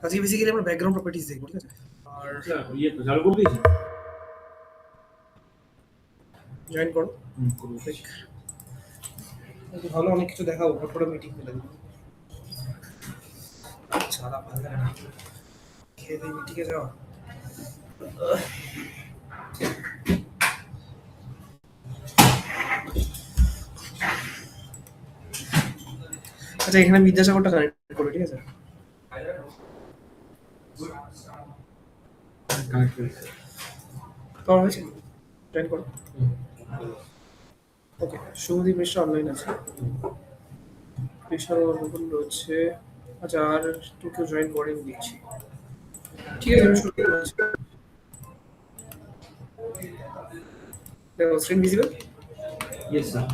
আজকে বেসিক্যালি আমরা background properties দেখবো, ঠিক আছে? আর আচ্ছা ইয়ে তো চালু করে দিয়েছি। জয়েন করো। করবো। ভালো অনেক কিছু দেখাবো, তারপরে মিটিং করে দেবো। ছাড়া ভালো লাগে না খেয়ে দিয়ে মিটিংয়ে যাওয়া। আচ্ছা, এখানে বিদ্যাসাগরটা কানেক্ট করবে, ঠিক আছে? কানেক্ট করেছি। তোমার হয়েছে? জয়েন করো। ওকে, শুভদীপ মিশ্র অনলাইন আছে, বিশাল মুকুল রয়েছে। আচ্ছা, আর তো কেউ জয়েন করেনি দিচ্ছি। ঠিক আছে, আমি শুরু করছি। দেখো screen visible. Yes sir.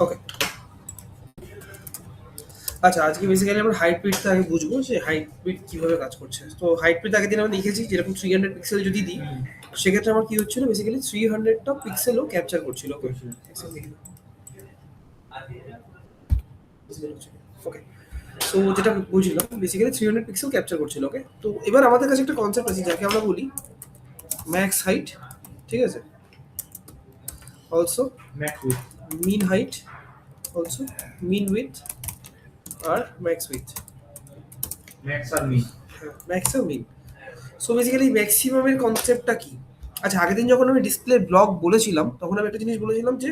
Okay, আচ্ছা আজকে বেসিক্যালি আমরা হাইট পিটটা আগে বুঝবো যে হাইট পিট কিভাবে কাজ করছে। তো হাইট পিট আগের দিন আমরা দেখেছি যেরকম 300 পিক্সেল যদি দিই, সেক্ষেত্রে আমার কি হচ্ছিল, বেসিক্যালি 300টা পিক্সেলও ক্যাপচার করছিল। ওকে, সো যেটা বুঝলাম বেসিক্যালি 300 পিক্সেল ক্যাপচার করছিল। ওকে, তো এবার আমাদের কাছে একটা কনসেপ্ট আছে যাকে আমরা বলি ম্যাক্স হাইট, ঠিক আছে? Also max width. Mean height, also mean width, আর ম্যাক্স উইথ। ম্যাক্স আর মিন। ম্যাক্স আর মিন। সো বেসিক্যালি ম্যাক্সিমামের কনসেপ্টটা কি? আচ্ছা, আগের দিন যখন আমি ডিসপ্লে ব্লক বলেছিলাম তখন আমি একটা জিনিস বলেছিলাম যে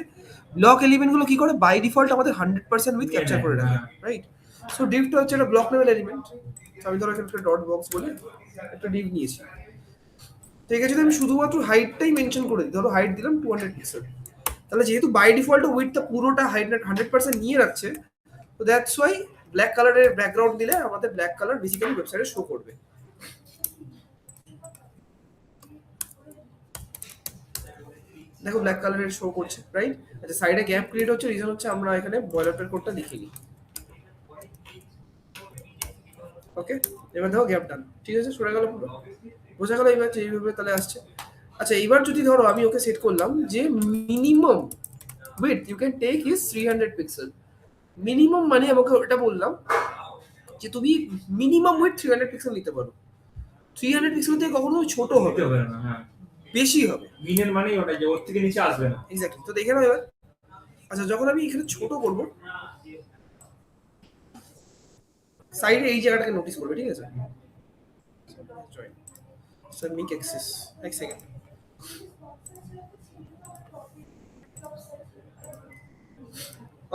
ব্লক এলিমেন্টগুলো কি করে, বাই ডিফল্ট আমাদের 100% উইথ ক্যাপচার করে রাখে, রাইট? সো ডিভটা হচ্ছে একটা ব্লক লেভেল এলিমেন্ট। আমি ধরো এখানে একটা ডট বক্স বলে একটা ডিভ নিয়েছি। ঠিক আছে, যদি আমি শুধুমাত্র হাইটটাই মেনশন করে দিই, ধরো হাইট দিলাম 200 পিক্সেল, তাহলে যেহেতু বাই ডিফল্ট উইথটা পুরোটা হাইট 100% নিয়ে রাখছে, তো দ্যাটস ওয়াই ব্ল্যাক কালারের ব্যাকগ্রাউন্ড দিলে আমাদের ব্ল্যাক কালার বেসিক্যালি ওয়েবসাইটে শো করবে। দেখো ব্ল্যাক কালারের শো করছে, রাইট? আচ্ছা, সাইডে গ্যাপ ক্রিয়েট হচ্ছে, রিজন হচ্ছে আমরা এখানে বয়লারটার কোডটা লিখিনি। ওকে, এবার দেখো গ্যাপ ডান, ঠিক আছে, সরে গেল পুরো। বোঝা গেল এবার যে এইভাবে তাহলে আসছে। আচ্ছা, এইবার যদি ধরো আমি ওকে সেট করলাম যে minimum width you can take is 300 pixel. Minimum মানে আমাকে ওটা বললাম যে তুমি মিনিমাম উইথ 300 পিক্সেল নিতে পারো। 300 পিক্সেল থেকে কখনো ছোট হবে হবে না, হ্যাঁ। বেশি হবে। মিনের মানেই ওটা যে ওর থেকে নিচে আসবে না। এক্স্যাক্টলি, তো দেখে নাও এবার। আচ্ছা, যখন আমি এখানে ছোট করব, সাইডে এই জায়গাটাকে নোটিস করবে, ঠিক আছে? স্যার মিক অ্যাক্সেস, এক সেকেন্ড।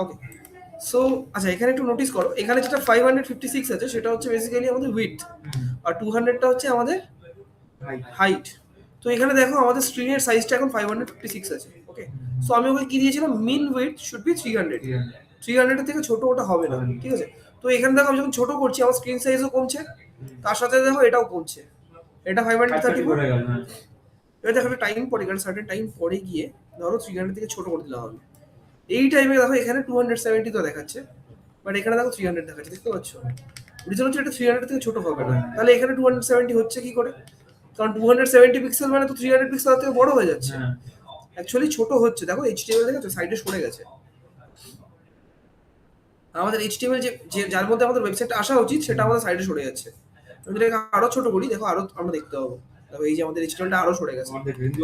ওকে, সো আচ্ছা এখানে একটু নোটিস করো, এখানে যেটা 556 আছে সেটা হচ্ছে বেসিক্যালি আমাদের উইথ, আর 200টা হচ্ছে আমাদের হাইট। তো এখানে দেখো আমাদের স্ক্রিনের সাইজটা এখন 556 আছে। ওকে, সো আমি ওকে কি দিয়েছিলাম, মিন উইথ শুড বি 300। 300 থেকে ছোট ওটা হবে না, ঠিক আছে? তো এখানে দেখো আমি যখন ছোট করছি আমার স্ক্রিন সাইজও কমছে, তার সাথে দেখো এটাও কমছে, এটা 534। এবার দেখো একটা টাইম পরে, কারণ সার্টেন টাইম পরে গিয়ে ধরো 300 থেকে ছোট করে দিলাম আমি। এই টাইমে দেখো এখানে 270 তো দেখাচ্ছে, বাট এখানে দেখো 300 দেখাচ্ছে, দেখতে পাচ্ছ? রিজন হচ্ছে এটা 300 থেকে ছোট হবে না, তাহলে এখানে 270 হচ্ছে কি করে? কারণ 270 পিক্সেল মানে তো 300 পিক্সেল থেকে বড় হয়ে যাচ্ছে। অ্যাকচুয়ালি ছোট হচ্ছে, দেখো এইচটিএমএল দেখেছো সাইডে সরে গেছে। আমাদের এইচটিএমএল যে যার মধ্যে আমাদের ওয়েবসাইটটা আসা উচিত সেটা আমাদের সাইডে সরে যাচ্ছে। যদি এটাকে আরো ছোট করি, দেখো আরো আমরা দেখতে পাবো, দেখো এই যে আমাদের এইচটিএমএলটা আরো সরে গেছে,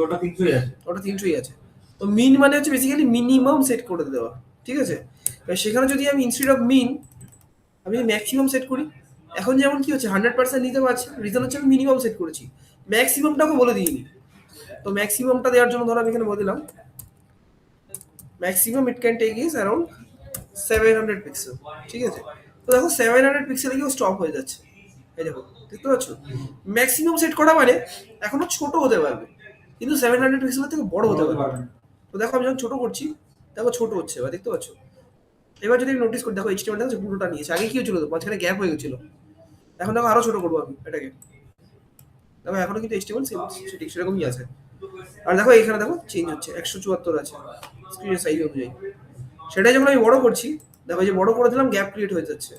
ওটা 300 আছে। ওটা 300ই আছে। তো মিন মানে হচ্ছে বেসিক্যালি মিনিমাম সেট করে দেওয়া, ঠিক আছে? এবার সেখানে যদি আমি ইনস্টেড অফ মিন আমি ম্যাক্সিমাম সেট করি, এখন যেমন কি হচ্ছে 100% নিতে পারছি, রিজন হচ্ছে আমি মিনিমাম সেট করেছি, ম্যাক্সিমামটাকে বলে দিইনি। তো ম্যাক্সিমামটা দেওয়ার জন্য ধরো আমি এখানে বলে দিলাম maximum it can take is around 700 pixel, ঠিক আছে? তো দেখো 700 পিক্সেলে গিয়েও স্টপ হয়ে যাচ্ছে, এই দেখো, দেখতে পাচ্ছ? ম্যাক্সিমাম সেট করা মানে এখনো ছোট হতে পারবে, কিন্তু 700 পিক্সেলের থেকে বড় হতে পারবে। তো দেখো আমি যখন ছোট করছি, দেখো ছোট হচ্ছে, এবার দেখতে পাচ্ছ? এবার যদি নোটিস করি, দেখো এইচটিএমএল দেখো পুরোটা নিয়েছে, আগে কি হচ্ছিল, মাঝখানে গ্যাপ হয়ে গেছিল। এখন দেখো আরো ছোট করবো আমি এটাকে, দেখো এখনো কিন্তু এইচটিএমএল ঠিক সেরকমই আছে। আর দেখো এখানে দেখো চেঞ্জ হচ্ছে, 174 আছে স্ক্রিনের সাইজ অনুযায়ী। সেটাই যখন আমি বড় করছি, দেখো যে বড় করে দিলাম গ্যাপ ক্রিয়েট হয়ে যাচ্ছে,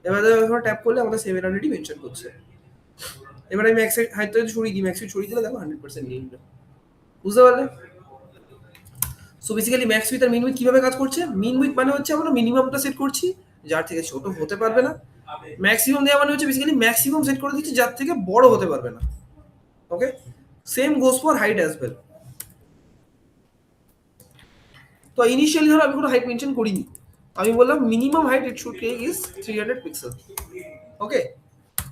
এবারে ট্যাপ করলে আমাদের 700ই মেনশন করছে। এবার আমি ম্যাক্স হাইটটা যদি সরিয়ে দিই, ম্যাক্স সরিয়ে দিলে দেখো 100% নিয়ে নিল। বুঝতে পারলে? সো বেসিক্যালি ম্যাক্স উইথ আর মিন উইথ কিভাবে কাজ করছে? মিন উইথ মানে হচ্ছে আমরা মিনিমামটা সেট করছি, যার থেকে ছোট হতে পারবে না। ম্যাক্সিমাম দেওয়া মানে হচ্ছে বেসিক্যালি ম্যাক্সিমাম সেট করে দিচ্ছি, যার থেকে বড় হতে পারবে না। Okay, same goes for height as well. তো ইনিশিয়ালি ধরো আমি কোনো হাইট মেনশন করিনি, আমি বললাম minimum height it should take is 300 pixel. Okay,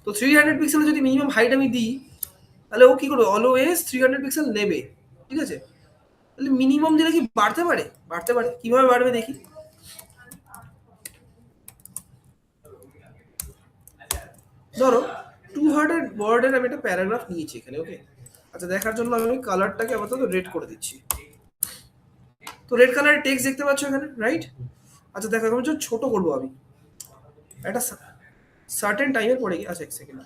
তো 300 পিক্সেল যদি মিনিমাম হাইট আমি দিই, তাহলে ও কি করবে? অলওয়েজ 300 পিক্সেল নেবে, ঠিক আছে? তাহলে মিনিমাম দিলে কি বাড়তে পারে? বাড়তে পারে। কিভাবে বাড়বে দেখি। ধরো 200 ওয়ার্ডের আমি একটা প্যারাগ্রাফ নিয়েছি এখানে। ওকে, আচ্ছা দেখার জন্য আমি কালারটাকে আপাতত রেড করে দিচ্ছি। তো রেড কালারের টেক্সট দেখতে পাচ্ছ এখানে, রাইট? আচ্ছা দেখো আমি ছোট করবো, আমি একটা সার্টেন টাইমের পরে গিয়ে, আচ্ছা এক সেকেন্ড,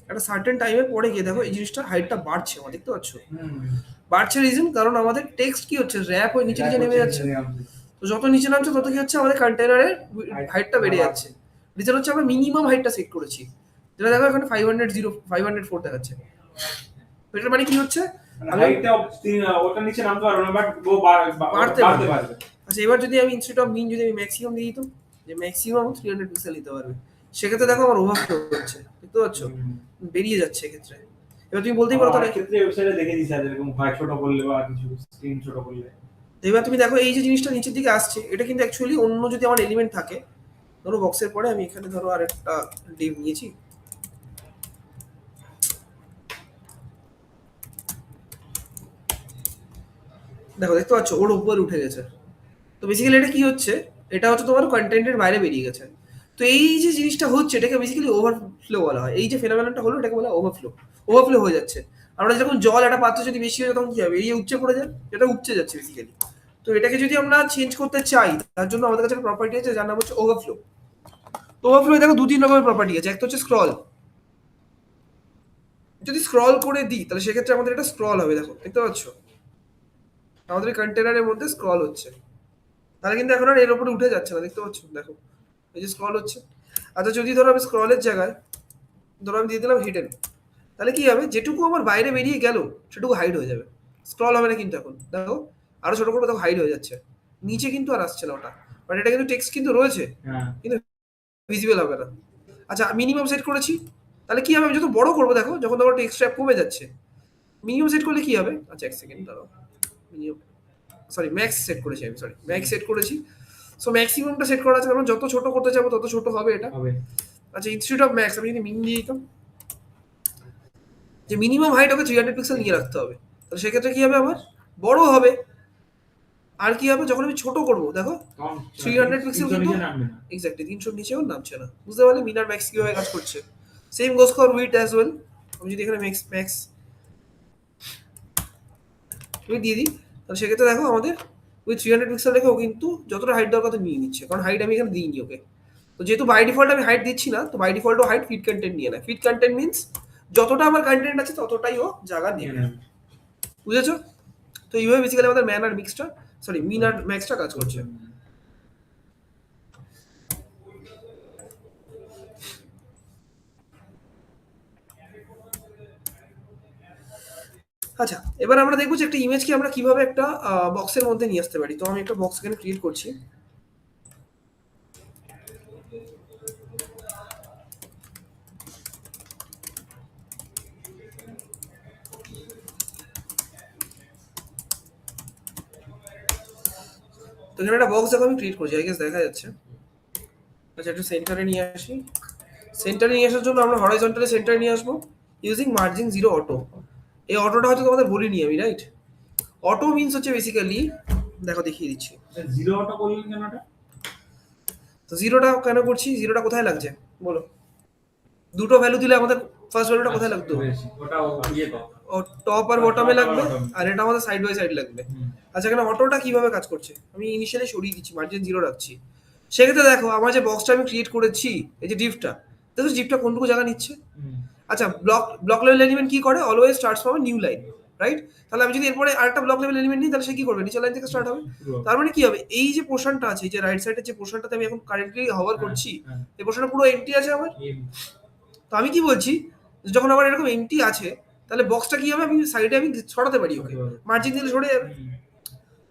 একটা সার্টেন টাইমের পরে গিয়ে দেখো এই জিনিসটার হাইটটা বাড়ছে, আমার দেখতে পাচ্ছ? বাড়ছে রিজন কারণ আমাদের টেক্সট কি হচ্ছে, র্যাপ হয়ে নিচে নিচে নেমে যাচ্ছে। তো যত নিচে নামছে তত কি হচ্ছে, আমাদের কন্টেনারের হাইটটা বেড়ে যাচ্ছে। রিজন হচ্ছে আমরা মিনিমাম হাইটটা সেট করেছি, যেটা দেখো এখানে 504 দেখাচ্ছে। তো এটার মানে কি হচ্ছে, হাইটটা ওটা নিচে নামতে পারবে না, বাট ও বাড়তে পারবে। আচ্ছা এবার যদি আমি ইনস্টেড অফ মিন যদি আমি ম্যাক্সিমাম দিয়ে দিতাম, যে ম্যাক্সিমাম 300 পিক্সেল নিতে পারবে, সেক্ষেত্রে দেখো আমার ওভারফ্লো হচ্ছে, দেখতে পাচ্ছ? বেরিয়ে যাচ্ছে এক্ষেত্রে। এবার তুমি বলতেই পারো তাহলে ক্ষেত্রে ওয়েবসাইটে দেখে দিছে এরকম হয় ছোট করলে বা কিছু স্ক্রিন ছোট করলে। এবার তুমি দেখো এই যে জিনিসটা নিচের দিকে আসছে, এটা কিন্তু অ্যাকচুয়ালি অন্য যদি আমার এলিমেন্ট থাকে, ধরো বক্সের পরে আমি এখানে ধরো আরেকটা ডিভ নিয়েছি, দেখো দেখতে পাচ্ছ ওর উপরে উঠে গেছে। তো বেসিক্যালি এটা কি হচ্ছে, এটা হচ্ছে তোমার কন্টেন্টের বাইরে বেরিয়ে গেছে। তো এই যে জিনিসটা হচ্ছে এটাকে বেসিক্যালি ওভারফ্লো বলা হয়। এই যে ফেনোমেননটা হলো এটাকে বলা হয় ওভারফ্লো। ওভারফ্লো হয়ে যাচ্ছে। আমরা যখন জল একটা পাত্রে যদি বেশি হয়ে যায় তখন কি হবে? এই উপচে পড়ে যায়, এটা উপচে যাচ্ছে বেসিক্যালি। তো এটাকে যদি আমরা চেঞ্জ করতে চাই, তার জন্য আমাদের কাছে একটা প্রপার্টি আছে যার নাম হচ্ছে ওভারফ্লো। তো ওভারফ্লো দেখো 2-3 রকমের প্রপার্টি আছে। একটা হচ্ছে স্ক্রল। যদি স্ক্রল করে দিই তাহলে সেক্ষেত্রে আমাদের এটা স্ক্রল হবে, দেখো দেখতে পাচ্ছ আমাদের কন্টেনারের মধ্যে স্ক্রল হচ্ছে। তাহলে কিন্তু এখন আর এর উপরে উঠে যাচ্ছে না, দেখতে পাচ্ছ? দেখো এই যে স্ক্রল হচ্ছে। আচ্ছা যদি ধরো আমি স্ক্রলের জায়গায় ধরো আমি দিয়ে দিলাম হিডেন, তাহলে কি হবে? যেটুকু আমার বাইরে বেরিয়ে গেল সেটুকু হাইড হয়ে যাবে, স্ক্রল হবে না। কিন্তু এখন দেখো আরো ছোট করে দেখো হাইড হয়ে যাচ্ছে, নিচে কিন্তু আর আসছে না ওটা, বাট এটা কিন্তু টেক্সট কিন্তু রয়েছে, কিন্তু ভিজিবল হবে না। আচ্ছা মিনিমাম সেট করেছি, তাহলে কি হবে? আমি যত বড় করবো দেখো, যখন তোমার টেক্সট ট্র্যাপ কমে যাচ্ছে, মিনিমাম সেট করলে কি হবে? আচ্ছা এক সেকেন্ড দাঁড়াও, মিনিমাম সরি ম্যাক্স সেট করেছি আমি, সরি ম্যাক্স সেট করেছি। সো ম্যাক্সিমামটা সেট করা আছে, আমরা যত ছোট করতে চাইবো তত ছোট হবে এটা। আচ্ছা ইনস্টিটিউট অফ ম্যাক্স আমি যদি মিন দিয়ে দিতাম, যে মিনিমাম হাইট ওকে 300 পিক্সেল নিয়ে রাখতে হবে, তাহলে সেক্ষেত্রে কি হবে? আমার বড় হবে। আর কি হবে যখন আমি ছোট করব, দেখো 300 পিক্সেল কিন্তু এক্স্যাক্টলি 300 নিচেও নামছে না। বুঝতে পারলে মিন আর ম্যাক্স কিভাবে কাজ করছে? Same goes for width as well. আমি যদি এখানে ম্যাক্স ম্যাক্স আমি দিয়ে দিই, তাহলে সেক্ষেত্রে দেখো আমাদের ওই 300 পিক্সেল রেখে ও কিন্তু যতটা হাইট দরকার তো নিয়ে নিচ্ছে, কারণ হাইট আমি এখানে দিইনি ওকে। তো যেহেতু বাই ডিফল্ট আমি হাইট দিচ্ছি না, তো বাই ডিফল্ট ও হাইট ফিট কন্টেন্ট নিয়ে নেয়। ফিট কন্টেন্ট মিন্স যতটা আমার কন্টেন্ট আছে ততটাই ও জায়গা নেবে। বুঝেছো? তো এইভাবে বেসিক্যালি আমাদের ম্যান আর মিক্সটা, সরি মিন আর ম্যাক্সটা কাজ করছে। আচ্ছা এবার আমরা দেখবো যে একটা ইমেজকে আমরা কিভাবে একটা বক্সের মধ্যে নিয়ে আসতে পারি। তো আমি একটা বক্স এখানে ক্রিয়েট করছি। তো এখানে একটা বক্স দেখো আমি ক্রিয়েট করছি, আই গেস দেখা যাচ্ছে। আচ্ছা একটু সেন্টারে নিয়ে আসি। সেন্টারে নিয়ে আসার জন্য আমরা হরাইজন্টালি সেন্টারে নিয়ে আসবো ইউজিং মার্জিং জিরো অটো। এই অটোটা হয়তো তোমাদের বলিনি আমি, রাইট? অটো মিন্স হচ্ছে বেসিক্যালি, দেখো দেখিয়ে দিচ্ছি। জিরো অটো করলেন কেন এটা? তো জিরোটা কেন করছি? জিরোটা কোথায় লাগছে বলো? দুটো ভ্যালু দিলে আমাদের ফার্স্ট ভ্যালুটা কোথায় লাগতো? ওটা ইয়ে তো টপ আর বটমে লাগবে, আর এটা আমাদের সাইড বাই সাইড লাগবে। আচ্ছা এখানে অটোটা কিভাবে কাজ করছে? আমি ইনিশিয়ালি সরিয়ে দিচ্ছি, মার্জিন জিরো রাখছি। সেক্ষেত্রে দেখো আমার যে বক্সটা আমি ক্রিয়েট করেছি, এই যে ডিভটা, দেখো ডিভটা কোনটুকু জায়গা নিচ্ছে। আচ্ছা ব্লক লেভেল এলিমেন্ট কি করে? Always starts from new line. Right? তাহলে আমি যদি এরপরে আরেকটা ব্লক লেভেল এলিমেন্ট নিই, তাহলে সে কি করবে? নিচের লাইন থেকে স্টার্ট হবে। তার মানে কি হবে? এই যে পোর্শনটা আছে, এই যে রাইট সাইডের যে পোর্শনটাতে আমি এখন কারেন্টলি হভার করছি, এই পোর্শনটা পুরো এমটি আছে আমার। তো আমি কি বলছি, যখন আমার এরকম এমটি আছে, তাহলে বক্সটা কি হবে? আমি সাইডে আমি ছড়াতে পারি ওকে, মার্জিন দিলে সরে যাবে।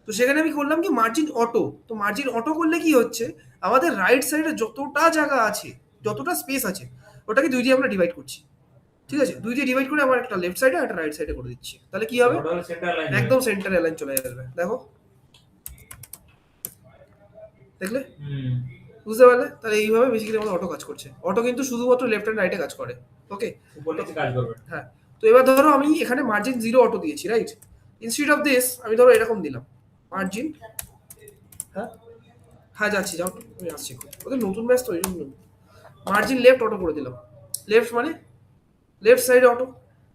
তো সেখানে আমি করলাম কি, মার্জিন অটো। তো মার্জিন অটো করলে কি হচ্ছে, আমাদের রাইট সাইডে যতটা জায়গা আছে, যতটা স্পেস আছে, ওটাকে দুই দিয়ে আমরা ডিভাইড করছি। ঠিক আছে, দুই দিয়ে ডিভাইড করে আমার একটা লেফট সাইডে একটা রাইট সাইডে করে দিচ্ছি। তাহলে কি হবে? একদম সেন্টারে লাইন চলে আসবে। দেখো, দেখলে? বুঝতে পারলে? তাহলে এইভাবে বেসিক্যালি আমাদের অটো কাজ করছে। অটো কিন্তু শুধুমাত্র লেফট এন্ড রাইটে কাজ করে। ওকে, উপর নিচে কাজ করবে। হ্যাঁ। তো এবার ধরো আমি এখানে মার্জিন 0 অটো দিয়েছি, রাইট? ইনস্টিড অফ দিস আমি ধরো এরকম দিলাম মার্জিন, হ্যাঁ হ্যাঁ যাচ্ছি, যাও আমি আসছি, ওদের নতুন ব্যাচ তো, এই জন্য মার্জিন লেফট অটো করে দিলাম। লেফট মানে লেফট সাইডে অটো,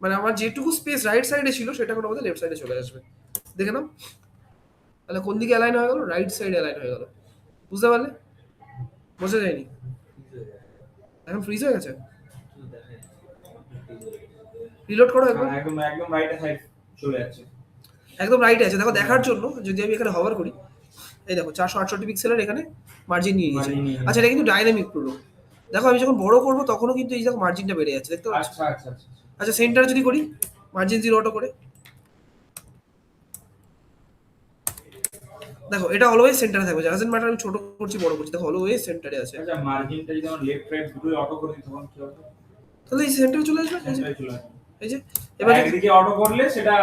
মানে আমার যেটুকু স্পেস রাইট সাইডে ছিল সেটা কোনো আমাদের লেফট সাইডে চলে আসবে। দেখে নাও, তাহলে কোন দিকে অ্যালাইন হয়ে গেল? রাইট সাইডে অ্যালাইন হয়ে গেল। বুঝতে পারলে? বোঝা যায়নি? এখন ফ্রিজ হয়ে গেছে? রিলোড করো একবার। একদম একদম রাইট সাইড চলে যাচ্ছে। একদম রাইটে আছে। দেখো, দেখার জন্য যদি আমি এখানে হভার করি, এই দেখো 468 পিক্সেলের এখানে মার্জিন নিয়ে নিয়েছে। আচ্ছা, এটা কিন্তু ডাইনামিক পুরো। দেখো আমি যখন বড় করবো তখনও কিন্তু এই দেখো মার্জিনটা বেড়ে যাচ্ছে, দেখতে পাচ্ছ? আচ্ছা আচ্ছা আচ্ছা। আচ্ছা, সেন্টার যদি করি মার্জিন 0 অটো করে, দেখো এটা অলওয়েজ সেন্টারে থাকবে, ডাজন্ট ম্যাটার আমি ছোট করছি বড় করছি, দেখো অলওয়েজ সেন্টারে আছে। আচ্ছা, মার্জিনটা যদি আমরা লেফট রাইট দুটোই অটো করে দিই তখন কি হবে? তাহলে এই সেন্টারে চলে আসবে। সেন্টারে চলে আসবে। এই যে এবার একদিকে অটো করলে সেটা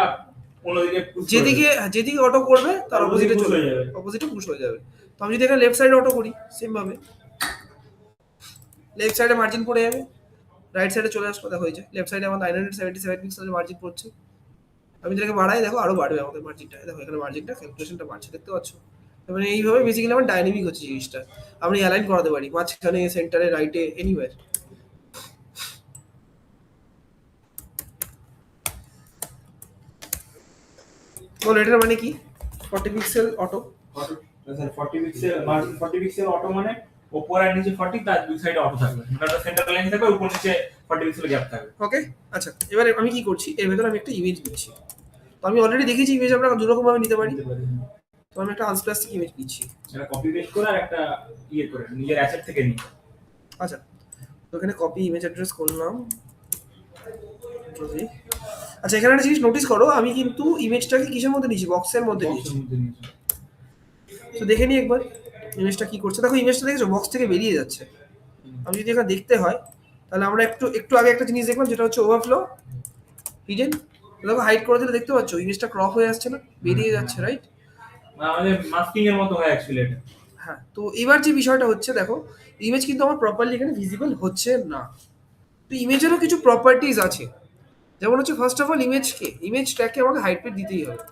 অন্যদিকে পুশ করে যেদিকে যেদিকে অটো করবে তার অপোজিটে push চলে হয়ে যাবে, যাবে। অপোজিটে পুশ হয়ে যাবে। তো আমি যদি এখানে লেফট সাইডে অটো করি, সেম ভাবে লেফট সাইডে মার্জিন পড়ে যাবে, রাইট সাইডে চলে আসবে। দেখো এই যে লেফট সাইডে আমার 977 পিক্সেলের মার্জিন পড়ছে। আমি যেটাকে বাড়াই, দেখো আরো বাড়বে আমাদের মার্জিনটা। দেখো এখানে মার্জিনটা ক্যালকুলেশনটা বাড়ছে, দেখতে পাচ্ছ? মানে এইভাবে বেসিক্যালি আমার ডাইনামিক হচ্ছে জিনিসটা। আমি অ্যালাইন করাতে পারি মাঝখানে, সেন্টারে, রাইটে, এনিওয়্যার। বলো এটার মানে কি? 40 pixel auto. 40 pixel margin, 40 pixel auto মানে উপর আর নিচে 40, তার দুই সাইডে অটো থাকবে। মানে সেন্টার লাইন থাকবে, উপর নিচে 40 পিক্সেল গ্যাপ থাকবে। ওকে, আচ্ছা এবারে আমি কি করছি, এর ভেতরে আমি একটা ইমেজ নিচ্ছি। তো আমি অলরেডি দেখেছি ইমেজ আমরা দুরকম ভাবে নিতে পারি। তো আমি একটা আনস্প্লাস্টিক ইমেজ নিচ্ছি। এটা কপি পেস্ট করে আর একটা ইয়ে করে নিজের অ্যাসেট থেকে নিই। আচ্ছা, তো এখানে কপি ইমেজ অ্যাড্রেস করলাম। আচ্ছা, এখানে একটা জিনিস নোটিস করো, আমি কিন্তু ইমেজটাকে কিসের মধ্যে নিয়েছি? বক্সের মধ্যে নিয়েছি। তো দেখে নিই একবার ইমেজটা কি করছে। দেখো ইমেজটা দেখেছো, বক্স থেকে বেরিয়ে যাচ্ছে। আমি যদি এখানে দেখতে হয়, তাহলে আমরা একটু একটু আগে একটা জিনিস দেখলাম, যেটা হচ্ছে ওভারফ্লো হিডেন। দেখো হাইড করে দিলে দেখতে পাচ্ছ ইমেজটা ক্রপ হয়ে আসছে না, বেরিয়ে যাচ্ছে, রাইট? আমাদের মাস্কিং এর মতো হয় অ্যাকচুয়ালি এটা। হ্যাঁ, তো এবার যে বিষয়টা হচ্ছে, দেখো ইমেজ কিন্তু আমার প্রপারলি এখানে ভিজিবল হচ্ছে না। তো ইমেজেরও কিছু প্রপার্টিজ আছে, যেমন হচ্ছে ফার্স্ট অফ অল ইমেজটাকে আমাকে হাইড পেট দিতেই হবে।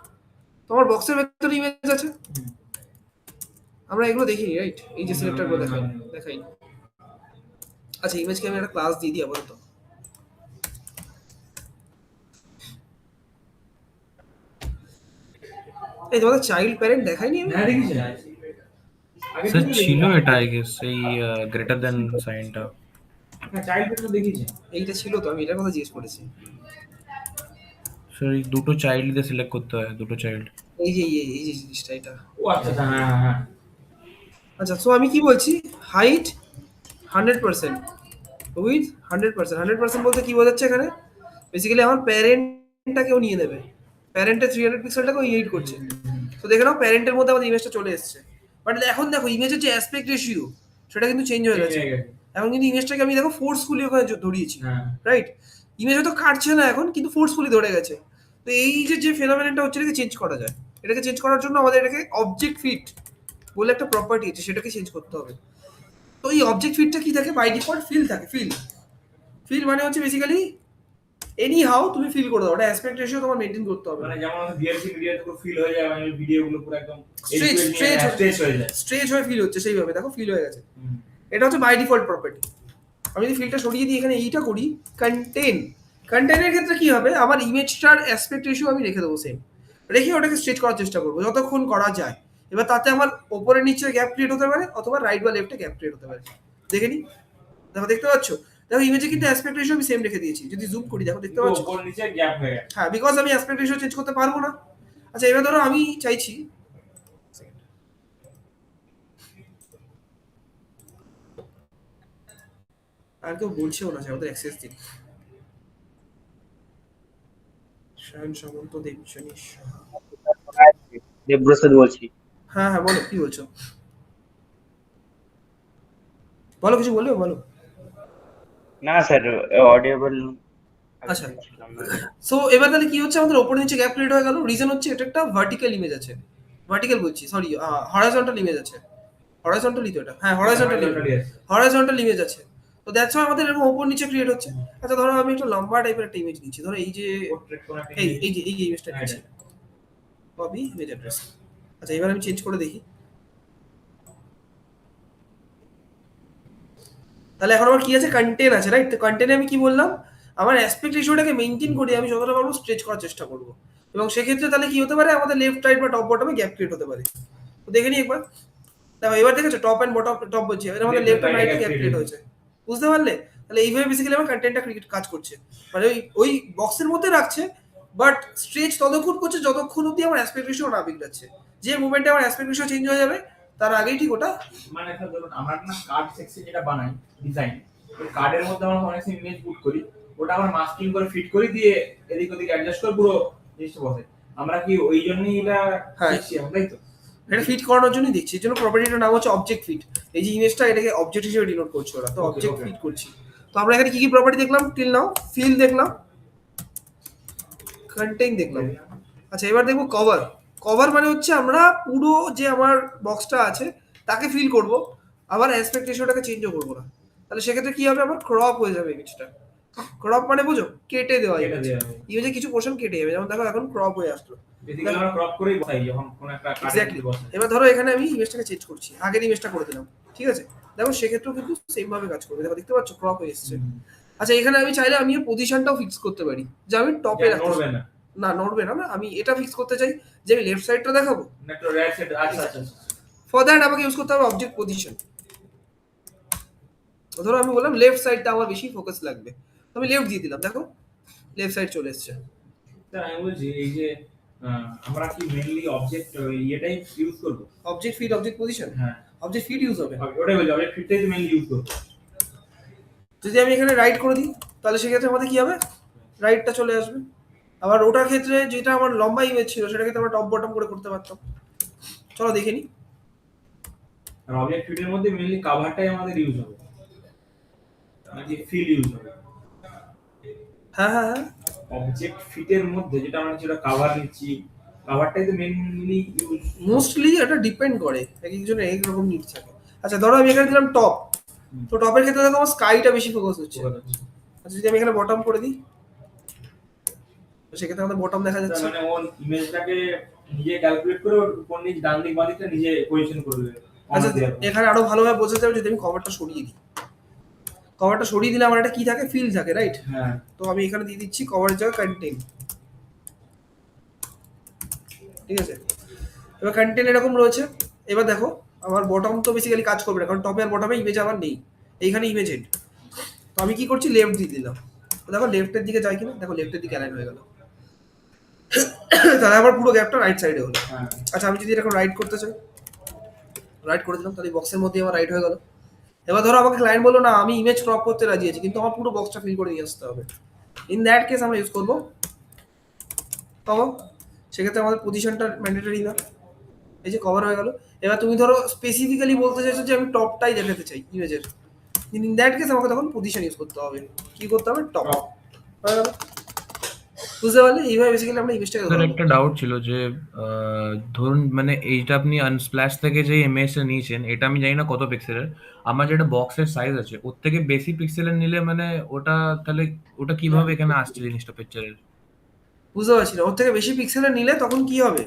তোমার বক্সের ভেতরে ইমেজ আছে, আমরা এগুলো দেখিনি, রাইট? এই যে সিলেক্টরগুলো দেখাই। আচ্ছা, ইমেজকে আমি একটা ক্লাস দিয়ে দিই আপাতত। এই তোমাদের চাইল্ড প্যারেন্ট দেখাইনি আমি? হ্যাঁ দেখিস আগে স্যার ছিল এটা আই গেস এই গ্রেটার দ্যান সাইনটা। হ্যাঁ চাইল্ড তো দেখিস। এইটা ছিল, তো আমি এটার কথা জিজ্ঞেস করেছি। স্যার এই দুটো চাইল্ড দিয়ে সিলেক্ট করতে হয়, দুটো চাইল্ড। এই যে জিনিসটা, এটা। ও আচ্ছা আচ্ছা, হ্যাঁ হ্যাঁ হ্যাঁ। আচ্ছা, সো আমি কি বলছি, হাইট 100%, উইথ 100%। 100% বলতে কি বোঝাচ্ছে এখানে? বেসিক্যালি আমার প্যারেন্টটাকেও নিয়ে নেবে, প্যারেন্টের 300 পিক্সেলটাকেও ইডিট করছে। তো দেখে নাও প্যারেন্টের মধ্যে আমাদের ইমেজটা চলে এসেছে। বাট এখন দেখো ইমেজের যে অ্যাসপেক্ট রেশিও, সেটা কিন্তু চেঞ্জ হয়ে গেছে। এখন কিন্তু ইমেজটাকে আমি দেখো ফোর্সফুলি ওখানে ধরিয়েছি, রাইট? ইমেজ হয়তো কাটছে না এখন, কিন্তু ফোর্সফুলি ধরে গেছে। তো এই যে ফেনোমেননটা হচ্ছে, এটাকে চেঞ্জ করা যায়। এটাকে চেঞ্জ করার জন্য আমাদের এটাকে অবজেক্ট ফিট বলে একটা প্রপার্টি আছে, সেটাকে চেঞ্জ করতে হবে। তো এই অবজেক্ট ফিটটা কি থাকে? বাই ডিফল্ট ফিল থাকে। ফিল মানে হচ্ছে বেসিক্যালি এনি হাউ তুমি ফিল করে দাও, ওটা অ্যাসপেক্ট রেশিও তোমার মেইনটেইন করতে হবে। মানে যেমন আমাদের ভিএলসি ভিডিওতে পুরো ফিল হয়ে যায়, মানে ভিডিওগুলো পুরো একদম স্ট্রেচ হয়ে যায়, স্ট্রেচ হয়ে ফিল হচ্ছে, সেইভাবে দেখো ফিল হয়ে গেছে। এটা হচ্ছে বাই ডিফল্ট প্রপার্টি। আমি যদি ফিলটা সরিয়ে দিই, এখানে এইটা করি কন্টেনের ক্ষেত্রে কি হবে, আমার ইমেজটার অ্যাসপেক্ট রেশিও আমি রেখে দেবো সেম, রেখে ওটাকে স্ট্রেচ করার চেষ্টা করবো যতক্ষণ করা যায়। এবার তাতে আমার ওপরে নিচে গ্যাপ ক্রিয়েট হতে পারে, অথবা রাইট বা লেফটে গ্যাপ ক্রিয়েট হতে পারে। দেখে নি, দেখো দেখতে পাচ্ছ? দেখো ইমেজে কিন্তু অ্যাসপেক্ট রেশিও আমি সেম রেখে দিয়েছি, যদি জুম করি দেখো দেখতে কিন্তু পাচ্ছ। উপর নিচে গ্যাপ হয়ে গেছে। হ্যাঁ, বিকজ আমি অ্যাসপেক্ট রেশিও চেঞ্জ করতে পারবো না। আচ্ছা এবার ধরো আমি চাইছি আর কেউ বলছেও না যে আমাদের অ্যাক্সেস দিন। শায়ন সামন্ত দেবজনী সাহা। দেবপ্রসাদ বলছি। হ্যাঁ হ্যাঁ বলো কি বলছো, বলো কিছু বললে বলো। না স্যার, অডিয়েবল আচ্ছা সো এবার তাহলে কি হচ্ছে, আমাদের ওপর নিচে গ্যাপ ক্রিয়েট হয়ে গেল। রিজন হচ্ছে এটা একটা ভার্টিক্যাল ইমেজ আছে, ভার্টিক্যাল বলছি সরি, হরাইজন্টাল ইমেজ আছে। হরাইজন্টালি তো এটা, হ্যাঁ হরাইজন্টাল Horizontally আছে। হরাইজন্টাল ইমেজ আছে। তো দ্যাটস ওয়াই আমাদের এরকম ওপর নিচে ক্রিয়েট হচ্ছে। আচ্ছা ধরো আমি একটা লম্বা টাইপের একটা ইমেজ নিচ্ছি, ধরো এই যে Portrait কোনো একটা এই image। এই যে এই ইমেজটা হ্যাঁ, নিচ্ছি, কপি ইমেজ অ্যাড্রেস। আচ্ছা এবার আমি চেঞ্জ করে দেখি, তাহলে এখন আমার কি আছে, কন্টেন্ট আছে রাইট। তো কন্টেন্টে আমি কি বললাম, আমার অ্যাসপেক্ট রেশিওটাকে মেইনটেইন করে আমি যতটা পারবো স্ট্রেচ করার চেষ্টা করব। এবং সেক্ষেত্রে তাহলে কি হতে পারে, আমাদের লেফট রাইট বা টপ বটমে গ্যাপ ক্রিয়েট হতে পারে। তো দেখে নিই একবার, দেখো এবার দেখেছো টপ এন্ড বটম, টপ বলছি এবার আমাদের Left left and and right রাইটে gap গ্যাপ create ক্রিয়েট হয়েছে, বুঝতে পারলে? তাহলে এইভাবে বেসিক্যালি আমার কন্টেন্টটা কাজ করছে, মানে ওই বক্সের মধ্যে রাখছে, বাট স্ট্রেচ ততক্ষণ করছে যতক্ষণ অব্দি আমার অ্যাসপেক্ট রেশিও না বিগড়াচ্ছে। যে মুভমেন্টে আমার অ্যাসপেক্ট রেশিও চেঞ্জ হয়ে যাবে তার আগেই ঠিক ওটা। মানে একটা ধরুন আমরা না কার্ড সেকশন যেটা বানাই ডিজাইন, ওই কার্ডের মধ্যে আমরা অনেক ইমেজ পুট করি, ওটা আমরা মাস্কিং করে ফিট করে দিয়ে এদিক ওদিক অ্যাডজাস্ট করে পুরো জিনিসটা বসে। আমরা কি ওই জন্যই এটা হ্যাঁ। শিখছি আমরা, তাই তো? এটা ফিট করানোর জন্যই দেখছি, এর জন্য প্রপার্টিটার নাম হচ্ছে অবজেক্ট ফিট। এই যে ইমেজটা এটাকে অবজেক্ট হিসেবে ডিনোট করছে ওরা, তো Okay, অবজেক্ট okay. ফিট করছি। তো আমরা এখানে কি কি প্রপার্টি দেখলাম টিল নাও, ফিল দেখলাম, কন্টেইন দেখলাম। আচ্ছা এবার দেখবো কভার। কভার মানে হচ্ছে আমরা পুরো যে আমার বক্সটা আছে তাকে ফিল করব, আবার অ্যাসপেক্ট রেশিওটাকে চেঞ্জও করবো না। তাহলে সেক্ষেত্রে কি হবে, আমার ক্রপ হয়ে যাবে ইমেজটা। ক্রপ মানে বুঝো, কেটে দেওয়া কেটে ইমেজ। দেওয়া হবে। ইমেজে কিছু পোর্শন কেটে যাবে, যেমন দেখো এখন ক্রপ হয়ে আসলো। বেসিক্যালি আমরা ক্রপ করেই বসাই যখন কোন একটা কার্ডের এক্স্যাক্টলি। মধ্যে বসাই। এবার ধরো এখানে আমি ইমেজটাকে চেঞ্জ করছি, আগের ইমেজটা করে দিলাম, ঠিক আছে? দেখো সেক্ষেত্রেও কিন্তু সেম ভাবে কাজ করবে, দেখো দেখতে পাচ্ছ ক্রপ হয়ে এসেছে। আচ্ছা এখানে আমি চাইলে আমি পজিশনটাও ফিক্স করতে পারি, যে আমি টপে এটা রাখতে নড়বে না। না, নড়বে না, আমি এটা ফিক্স করতে চাই যে আমি লেফট সাইডটা দেখাবো। না একটু রাইট সাইড, আচ্ছা আচ্ছা আচ্ছা। ফর দ্যাট আমাকে ইউজ করতে হবে অবজেক্ট পজিশন। ধরো আমি বললাম লেফট সাইডটা আমার বেশি ফোকাস লাগবে, তো আমি লেফট দিয়ে দিলাম, দেখো লেফট সাইড চলে এসেছে। স্যার আমি বলছি এই যে আমরা কি মেইনলি অবজেক্ট এটাই ইউজ করব? অবজেক্ট ফিট, অবজেক্ট পজিশন, হ্যাঁ, অবজেক্ট ফিট ইউজ হবে। ওটাই বলছি অবজেক্ট ফিটটাই মেইনলি ইউজ করব। যদি আমি এখানে রাইট করে দিই তাহলে সেক্ষেত্রে আমাদের কি হবে, রাইটটা চলে আসবে। আবার ওটার ক্ষেত্রে যেটা আমার লম্বা ইমেজ ছিল সেটা ক্ষেত্রে আমরা টপ বটম করে করতে পারতাম। চলো দেখে নিই। আর অবজেক্ট ফিটের মধ্যে মেইনলি কভারটাই আমাদের ইউজ হবে, নাকি ফিল ইউজ হবে? হ্যাঁ হ্যাঁ হ্যাঁ, অবজেক্ট ফিটের মধ্যে যেটা আমরা যেটা কভার নিচ্ছি, কভারটাই তো মেইনলি ইউজ। মোস্টলি এটা ডিপেন্ড করে, এক একজনের এক রকম নিড থাকে। আচ্ছা ধরো আমি এখানে দিলাম টপ, তো টপের ক্ষেত্রে দেখো আমার স্কাইটা বেশি ফোকাস হচ্ছে। আচ্ছা যদি আমি এখানে বটম করে দিই, তো সেক্ষেত্রে আমাদের বটম দেখা যাচ্ছে। মানে ওর ইমেজটাকে নিজে ক্যালকুলেট করে ওর কোন দিক ডান দিক বাঁ দিকটা নিজে পজিশন করবে। আচ্ছা এখানে আরো ভালোভাবে বোঝা যাবে যদি আমি কভারটা সরিয়ে দিই। কভারটা সরিয়ে দিলে আমার একটা কি থাকে, ফিল থাকে, রাইট? হ্যাঁ, তো আমি এখানে দিয়ে দিচ্ছি কভারের জায়গায় কন্টেইন, ঠিক আছে? এবার কন্টেইন এরকম রয়েছে। এবার দেখো আমার বটম তো বেসিক্যালি কাজ করবে না, কারণ টপে আর বটমে ইমেজ আমার নেই, এইখানে ইমেজ হেড। তো আমি কি করছি, লেফট দিয়ে দিলাম। তো দেখো লেফটের দিকে যায় কিনা, দেখো লেফটের দিকে অ্যালাইন হয়ে গেল। তাহলে আমার পুরো গ্যাপটা রাইট সাইডে হলো। হ্যাঁ। আচ্ছা আমি যদি এরকম রাইট করতে চাই, রাইট করে দিলাম, তাহলে বক্সের মধ্যে আমার রাইট হয়ে গেল। এবার ধরো আমাকে ক্লায়েন্ট বললো না আমি ইমেজ ক্রপ করতে রাজি আছি, কিন্তু আমার পুরো বক্সটা ফিল করে নিয়ে আসতে হবে। ইন দ্যাট কেস আমরা ইউজ করবো কভার। সেক্ষেত্রে আমাদের পজিশনটা ম্যান্ডেটরি না, এই যে কভার হয়ে গেল। এবার তুমি ধরো স্পেসিফিক্যালি বলতে চাইছো যে আমি টপটাই দেখাতে চাই ইমেজের, ইন দ্যাট কেস আমাকে তখন পজিশন ইউজ করতে হবে। কি করতে হবে, টপ হয়ে গেল। বুঝতে পারলে? এইভাবে বেসিক্যালি আমরা ইমেজটাকে স্যার একটা ডাউট ছিল যে ধরুন মানে এইটা আপনি আনস্প্ল্যাশ থেকে যে ইমেজটা নিয়েছেন, এটা আমি জানি না কত পিক্সেলের। আমার যেটা বক্সের সাইজ আছে ওর থেকে বেশি পিক্সেলের নিলে মানে ওটা তাহলে ওটা কিভাবে এখানে আসছে জিনিসটা পিকচারের? বুঝতে পারছি না, ওর থেকে বেশি পিক্সেলের নিলে তখন কি হবে?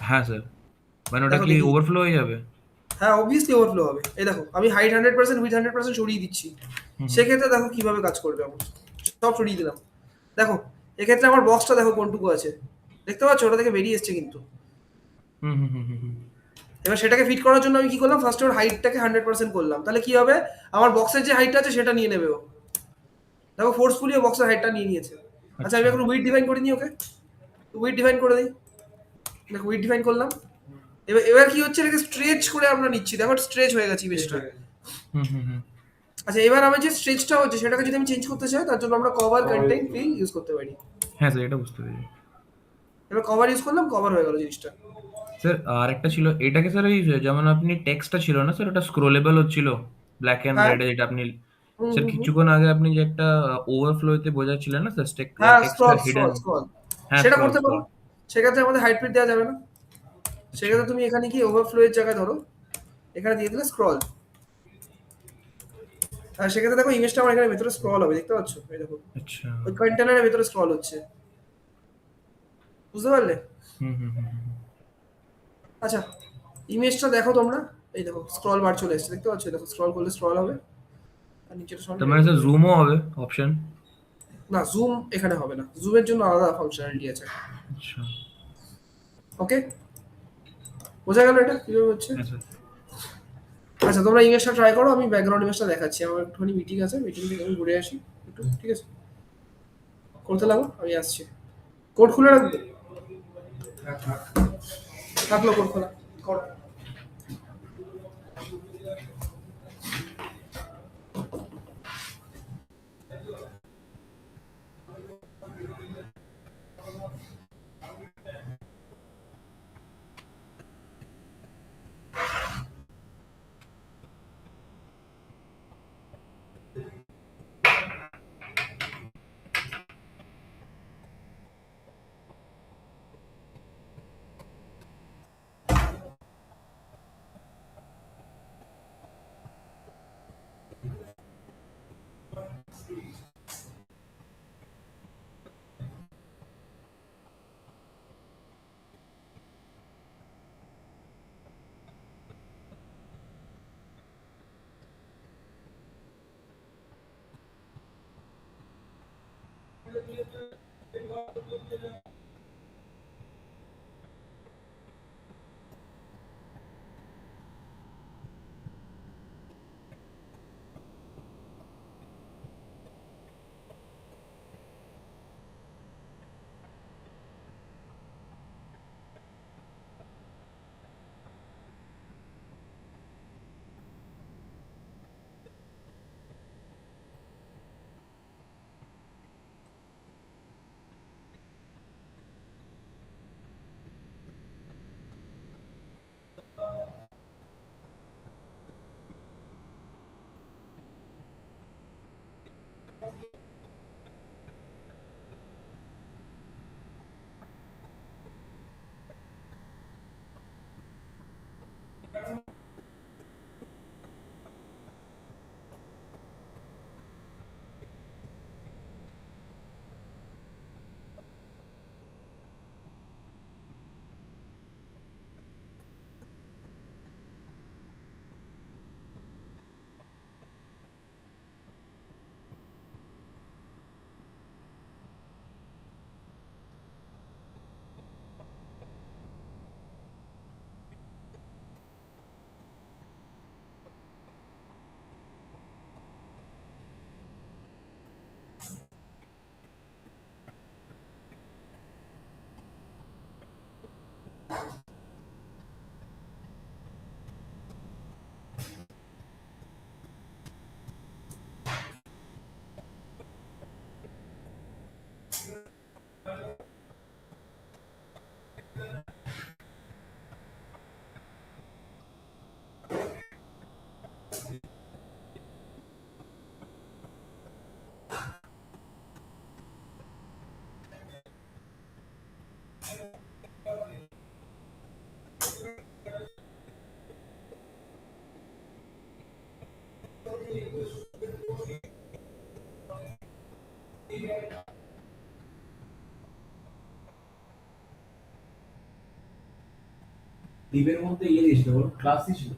হ্যাঁ স্যার, মানে ওটা দেখো কি দেখি। ওভারফ্লো হয়ে যাবে? হ্যাঁ অবভিয়াসলি ওভারফ্লো হবে। এই দেখো আমি হাইট 100% উইথ 100% সরিয়ে দিচ্ছি, সেক্ষেত্রে দেখো কিভাবে কাজ করবে। আমার সব সরিয়ে দিলাম, দেখো এক্ষেত্রে আমার বক্সটা দেখো কোনটুকু আছে, দেখতে পাচ্ছ? ওটা থেকে বেরিয়ে এসছে কিন্তু। হুম হুম হুম হুম হুম। এবার সেটাকে ফিট করার জন্য আমি কি করলাম, ফার্স্টে ওর হাইটটাকে 100% করলাম, তাহলে কি হবে, আমার বক্সের যে হাইটটা আছে সেটা নিয়ে নেবে ও। দেখো ফোর্সফুলি বক্সের হাইটটা নিয়ে নিয়েছে। আচ্ছা আমি এখন উইথ ডিফাইন করে নিই, ওকে উইথ ডিফাইন করে দিই। দেখো উইথ ডিফাইন করলাম। এবার এবার কি হচ্ছে, এটাকে স্ট্রেচ করে আমরা নিচ্ছি, দেখো স্ট্রেচ হয়ে গেছে ইমেজটা। হুম হুম হুম আচ্ছা এবার আমার যে স্ট্রেচটা হচ্ছে সেটাকে যদি আমি চেঞ্জ করতে চাই, তার জন্য আমরা কভার কন্টেইন ফিল ইউজ করতে পারি। হ্যাঁ স্যার, এটা বুঝতে পেরেছি। এবার কভার ইউজ করলাম, কভার হয়ে গেল জিনিসটা। স্যার আর একটা ছিল, এটাকে স্যার এই যেমন আপনি টেক্সটটা ছিল না স্যার, ওটা স্ক্রোলেবল হচ্ছিল ব্ল্যাক অ্যান্ড হ্যাঁ রেডে, যেটা আপনি হুম স্যার হুম হুম। কিছুক্ষণ আগে আপনি যে একটা ওভারফ্লোতে বোঝাচ্ছিলেন না স্যার, হ্যাঁ টেক্সটটা স্ক্রল হিডেন। স্ক্রল স্ক্রল হ্যাঁ, সেটা স্ক্রল করতে পারো। স্ক্রল। সেক্ষেত্রে আমাদের হাইট ফিট দেওয়া যাবে না। আচ্ছা সেক্ষেত্রে তুমি এখানে কি ওভারফ্লো এর জায়গায় ধরো, এখানে দিয়ে দিলে স্ক্রল। আর সেক্ষেত্রে দেখো ইমেজটা আমার এখানে ভেতরে স্ক্রল হবে, দেখতে পাচ্ছ? এই দেখো আচ্ছা। ওই কন্টেনারের ভেতরে স্ক্রল হচ্ছে, বুঝতে পারলে? হুম হুম হুম হুম। আচ্ছা ইমেজটা দেখো তোমরা, এই দেখো স্ক্রল বার চলে এসেছে, দেখতে পাচ্ছ? এই দেখো স্ক্রল করলে স্ক্রল হবে, আর নিচেটা তার সরানো মানে স্যার জুমও হবে অপশন? না, জুম এখানে হবে না, জুমের জন্য আলাদা ফাংশনালিটি আছে। আচ্ছা। ওকে, বোঝা গেল এটা কিভাবে হচ্ছে? হ্যাঁ স্যার। আচ্ছা তোমরা ইমেজটা ট্রাই করো, আমি ব্যাকগ্রাউন্ড ইমেজটা দেখাচ্ছি। আমার একটুখানি মিটিং আছে, মিটিং থেকে আমি ঘুরে আসি একটু, ঠিক আছে? করতে লাগো, আমি আসছি। কোড খুলে রাখবে, রাখলো কোড খোলা, করো। দ্বীপের মধ্যে ইয়ে দিয়েছিল, ক্লাস ছিল।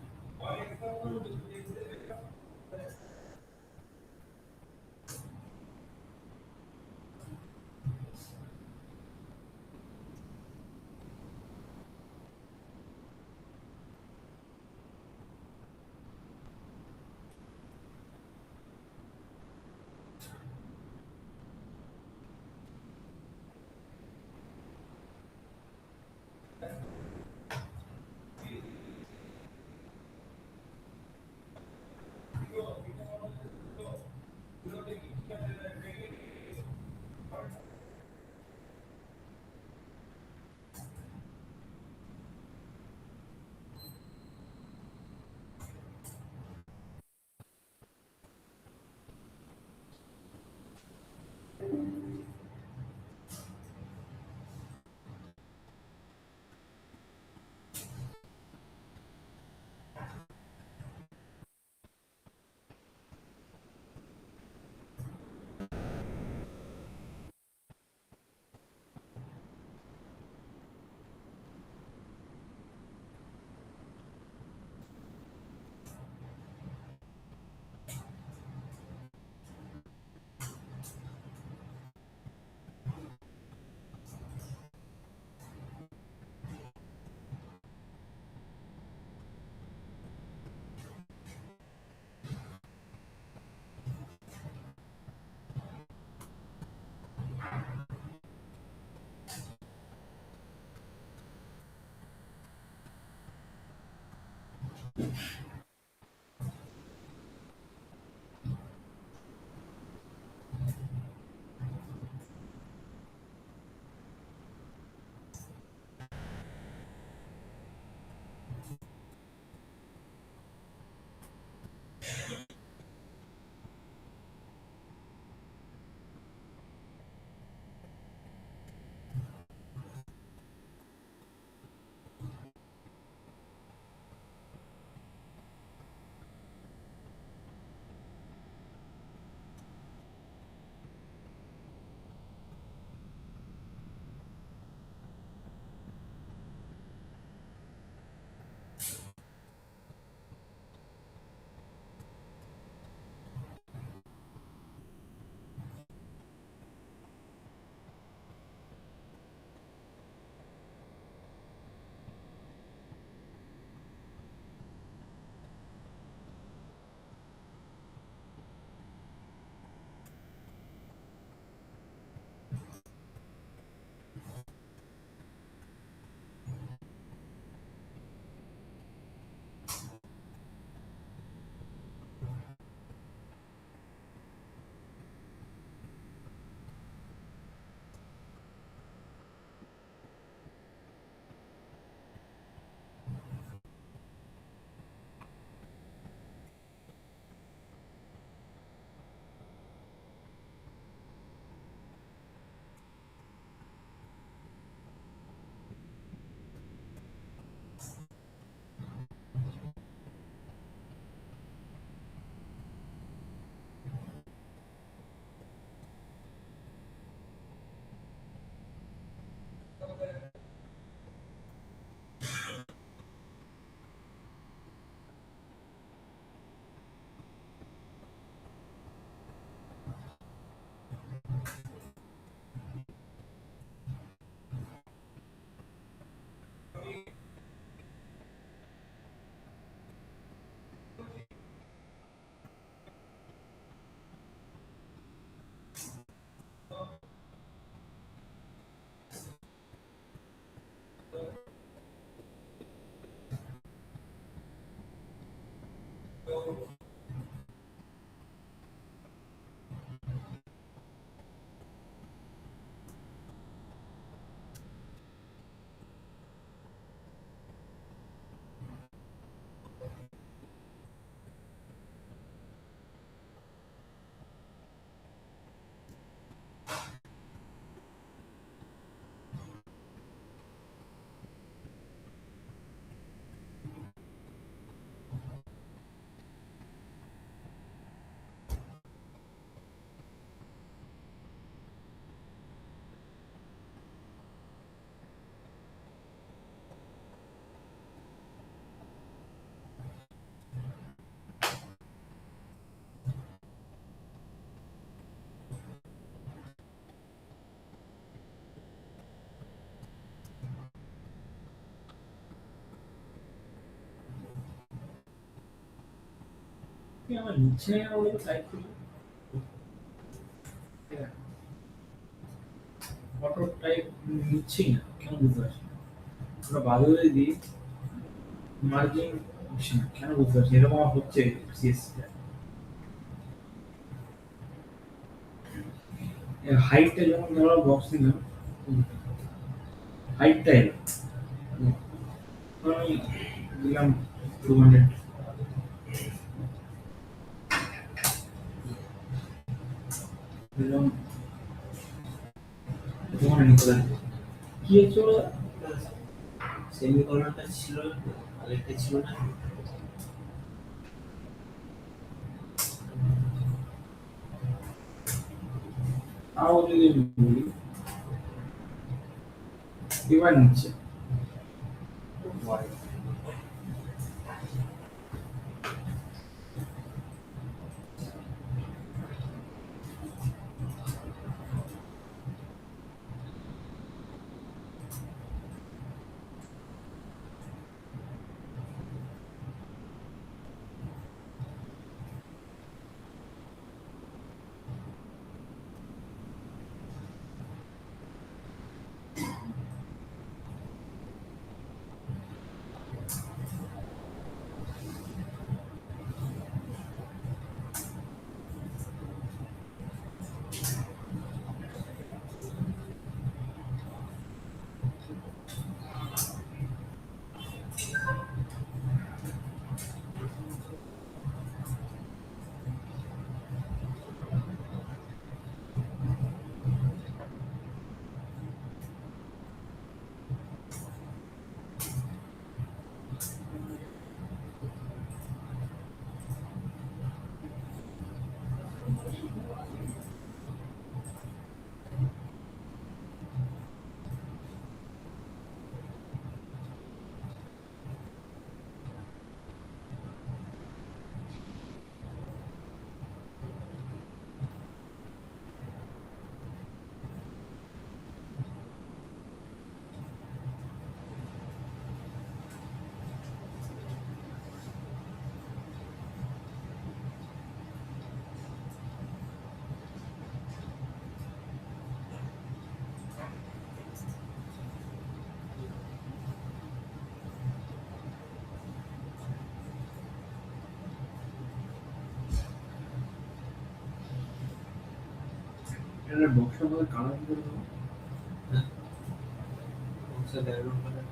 কি আমার নিচ্ছে না বলে সাইড করি ফটো টাইপ নিচ্ছি না কেন বুঝতে পারছি না ওটা বাদ হয়ে দিই মার্জিন হচ্ছে না কেন বুঝতে পারছি এরকম আমার হচ্ছে সিএস হাইটটা যখন ধরো বক্স নিলাম, হাইটটা এলো, আমি দিলাম 200, দিলাম 200 নিতে কি হচ্ছে সেমিকন্ডাক্টর ছিল, আরেকটা ছিল না। তাও যদি আমি বলি এবার নিচ্ছে এটা বক্সের মধ্যে কালার করে দেবো। বক্সের ব্যাকগ্রাউন্ড কালার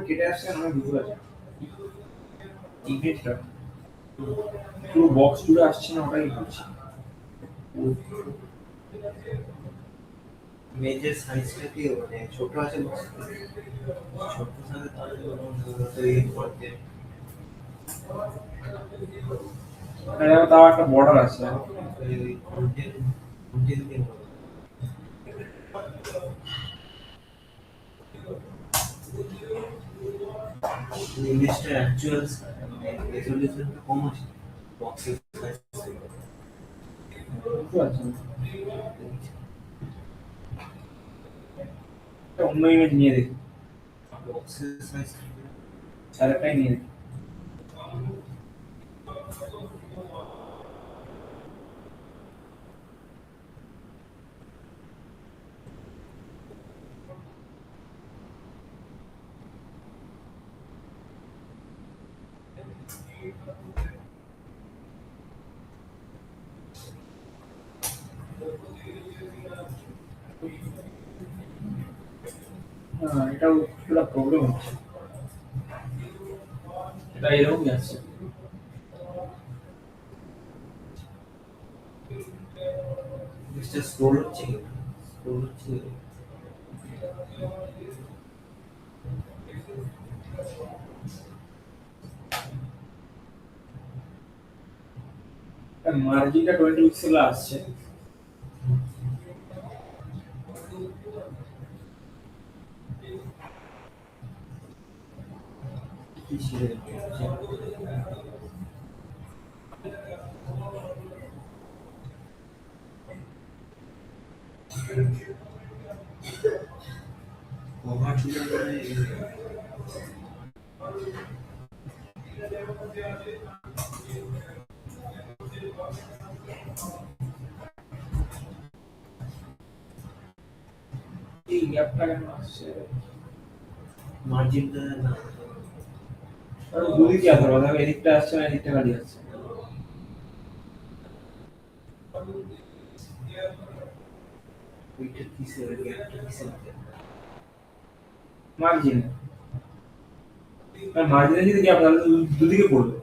কেটে আসছে কেন আমি বুঝতে পারছি না। ইমেজটা পুরো বক্স জুড়ে আসছে না, ওটাই ভাবছি। মেজের সাইজটা কি মানে ছোট আছে box টা? ছোট সাইজে তাহলে তৈরি করতে তাও একটা বর্ডার আছে। ওই কন্টেন্ট দিয়ে ইমেজটা অ্যাকচুয়াল রেজলিউশনটা কম আছে বক্সের সাইজ বুঝতে পারছি না। একটা অন্য ইমেজ নিয়ে দেখি, বক্সের সাইজ আরেকটাই নিয়ে দেখি। হ্যাঁ, এটাও একটা প্রবলেম হচ্ছে। এটা এরকমই আছে। জিনিসটা স্ক্রোল হচ্ছে কি স্ক্রোল হচ্ছে কি? মার্জিনটা 20 পিক্সেল আসছে। কি ছিল কভার ছিল মানে এই গ্যাপটা কেন আসছে? মার্জিনটা না আর দুদিকে আছে, মানে এদিকটা আসছে না, এদিকটা খালি আসছে। ওইটা কি ছিল গ্যাপটা কি ছিল মার্জিন, আর মার্জিনে যদি গ্যাপ তাহলে দুদিকে পড়বে।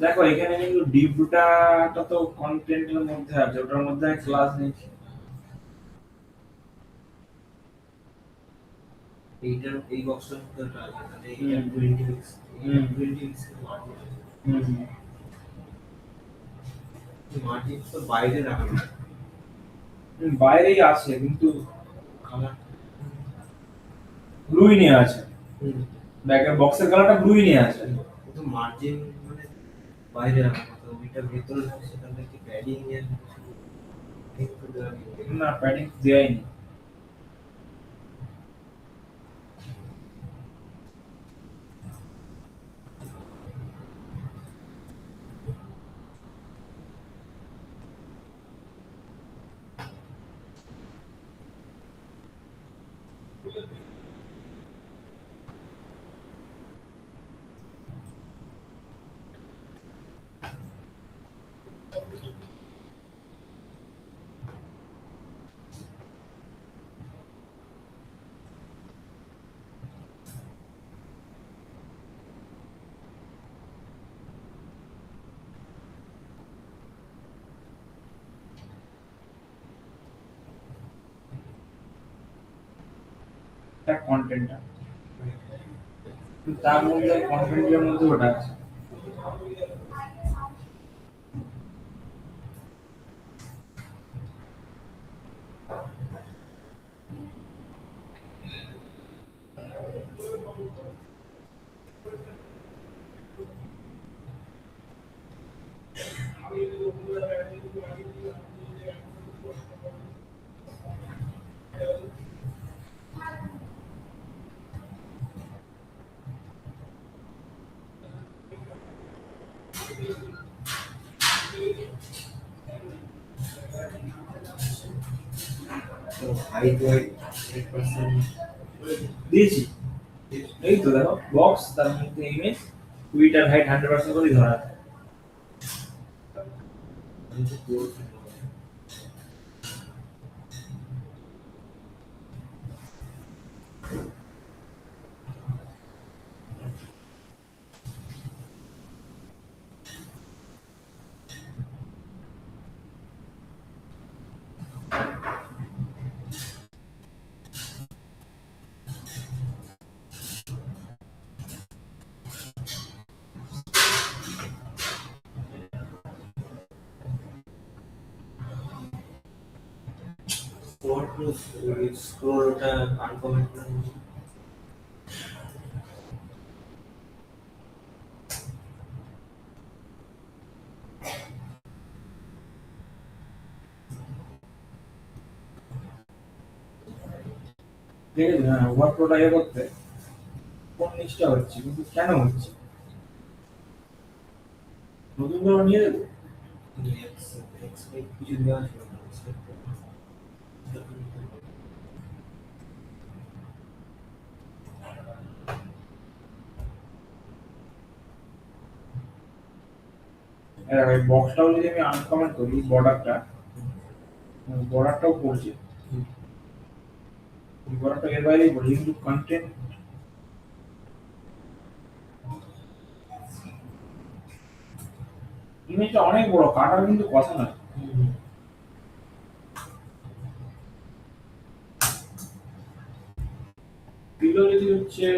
দেখো এখানে কিন্তু ডিপ ব্লুটা তো কন্টেন্টের মধ্যে আছে, ওটার মধ্যে আমি ক্লাস নিয়েছি। এইটার এই বক্সটার মধ্যে ওটা আছে তাহলে হুম। এইটা 20 পিক্স হুম। 20 পিক্স মার্জিন হুম। মার্জিন তো বাইরে রাখা না বাইরেই আছে কিন্তু কালার ব্লুই নিয়ে আছে, ব্যাকের বক্সের কালারটা ব্লুই নিয়ে আছে। তো মার্জিন মানে বাইরে রাখা তো ওইটা ভেতরে সেটা কি প্যাডিং এর একটু দেওয়া নেই। না, প্যাডিং দেয়াই নেই। এটা কন্টেন্টটা, তার মধ্যে কন্টেন্টের মধ্যে ওটা আছে। তো হাইট ওয়াইট 8% দিয়েছি। এই তো দেখো বক্স, তার মধ্যে ইমেজ, উইড আর হাইট 100% করে ধরা আছে। আমি তো পুরো স্ক্রোলটা আনকমেন্ট করে ঠিক আছে, হ্যাঁ ওভারফ্লোটা ইয়ে করতে কোন জিনিসটা হচ্ছে, কিন্তু কেন হচ্ছে? নতুন করে নিয়ে দেবো। কিছু দেওয়া ছিল না এবার এই বক্সটাও যদি আমি আনকমেন্ট করি, বর্ডারটাও পড়ছে, বর্ডারটা এর বাইরেই পড়ছে, কিন্তু কন্টেন্ট ইমেজটা অনেক বড়, কাটার কিন্তু কথা না। পিলো যদি হচ্ছে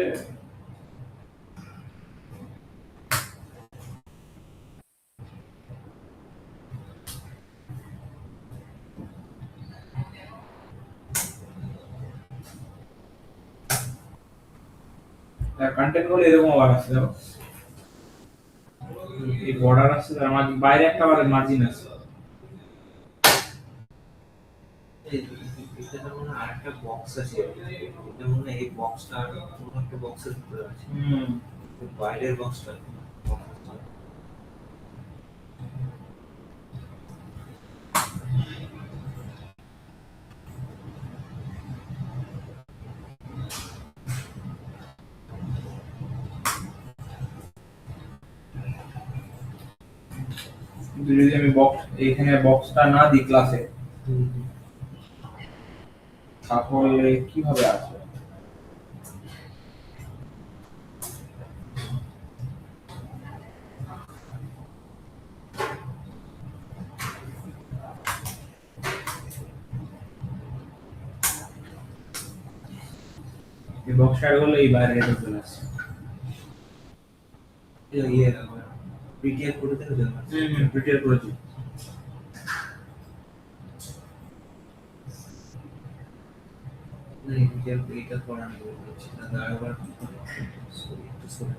কন্টেন্ট গুলো এরকম আবার আসছে, দেখো এই বর্ডার আসছে, তার মাঝে বাইরে একটা আবার মার্জিন আছে। এটাতে মনে হয় আরেকটা বক্স আছে, এটা মনে হয় এই বক্সটা আর কোনো একটা বক্সের ভিতরে আছে, বাইরের বক্সটা কিন্তু যদি আমি বক্স এইখানে বক্সটা না দিই ক্লাসে, তাহলে কিভাবে আসবে? এই বক্সটা হলো এই বাইরে এটা চলে আসছে। ইয়ে পিটিএফ করে দেবে জন্য প্রিপেয়ার করেছি। না পিটিএফ এটা করা নেই বলছি না আরেকবার একটু সরে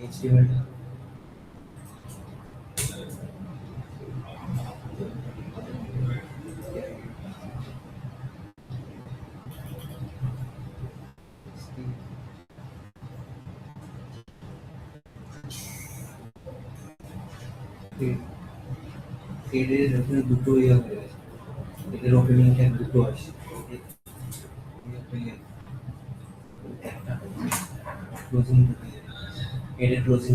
এইচটিএমএল এর ওখানে দুটো ইয়ে হয়ে গেছে, এদের ওপেনিং ট্যাগ দুটো আছে, একটা ক্লোজিং, এদের ক্লোজিং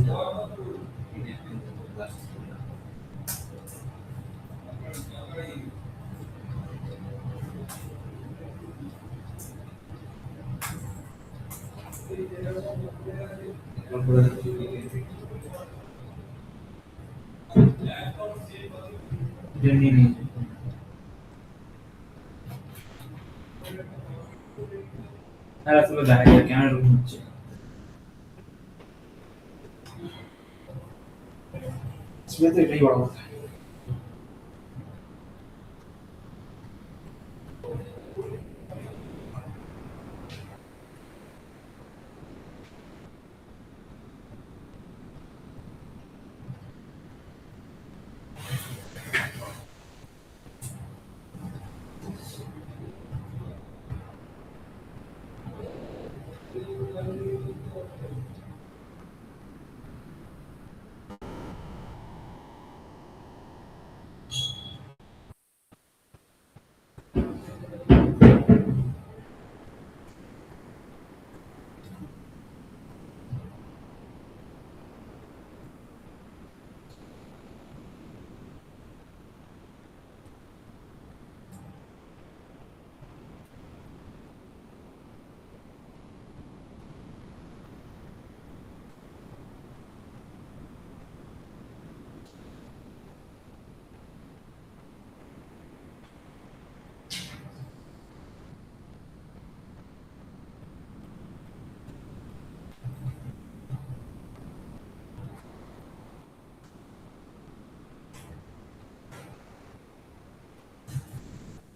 এটা নিয়ে নিয়েছি। হ্যাঁ আসলে দেখা যায় কেন এরকম হচ্ছে। আসলে তো এটাই বড় কথা।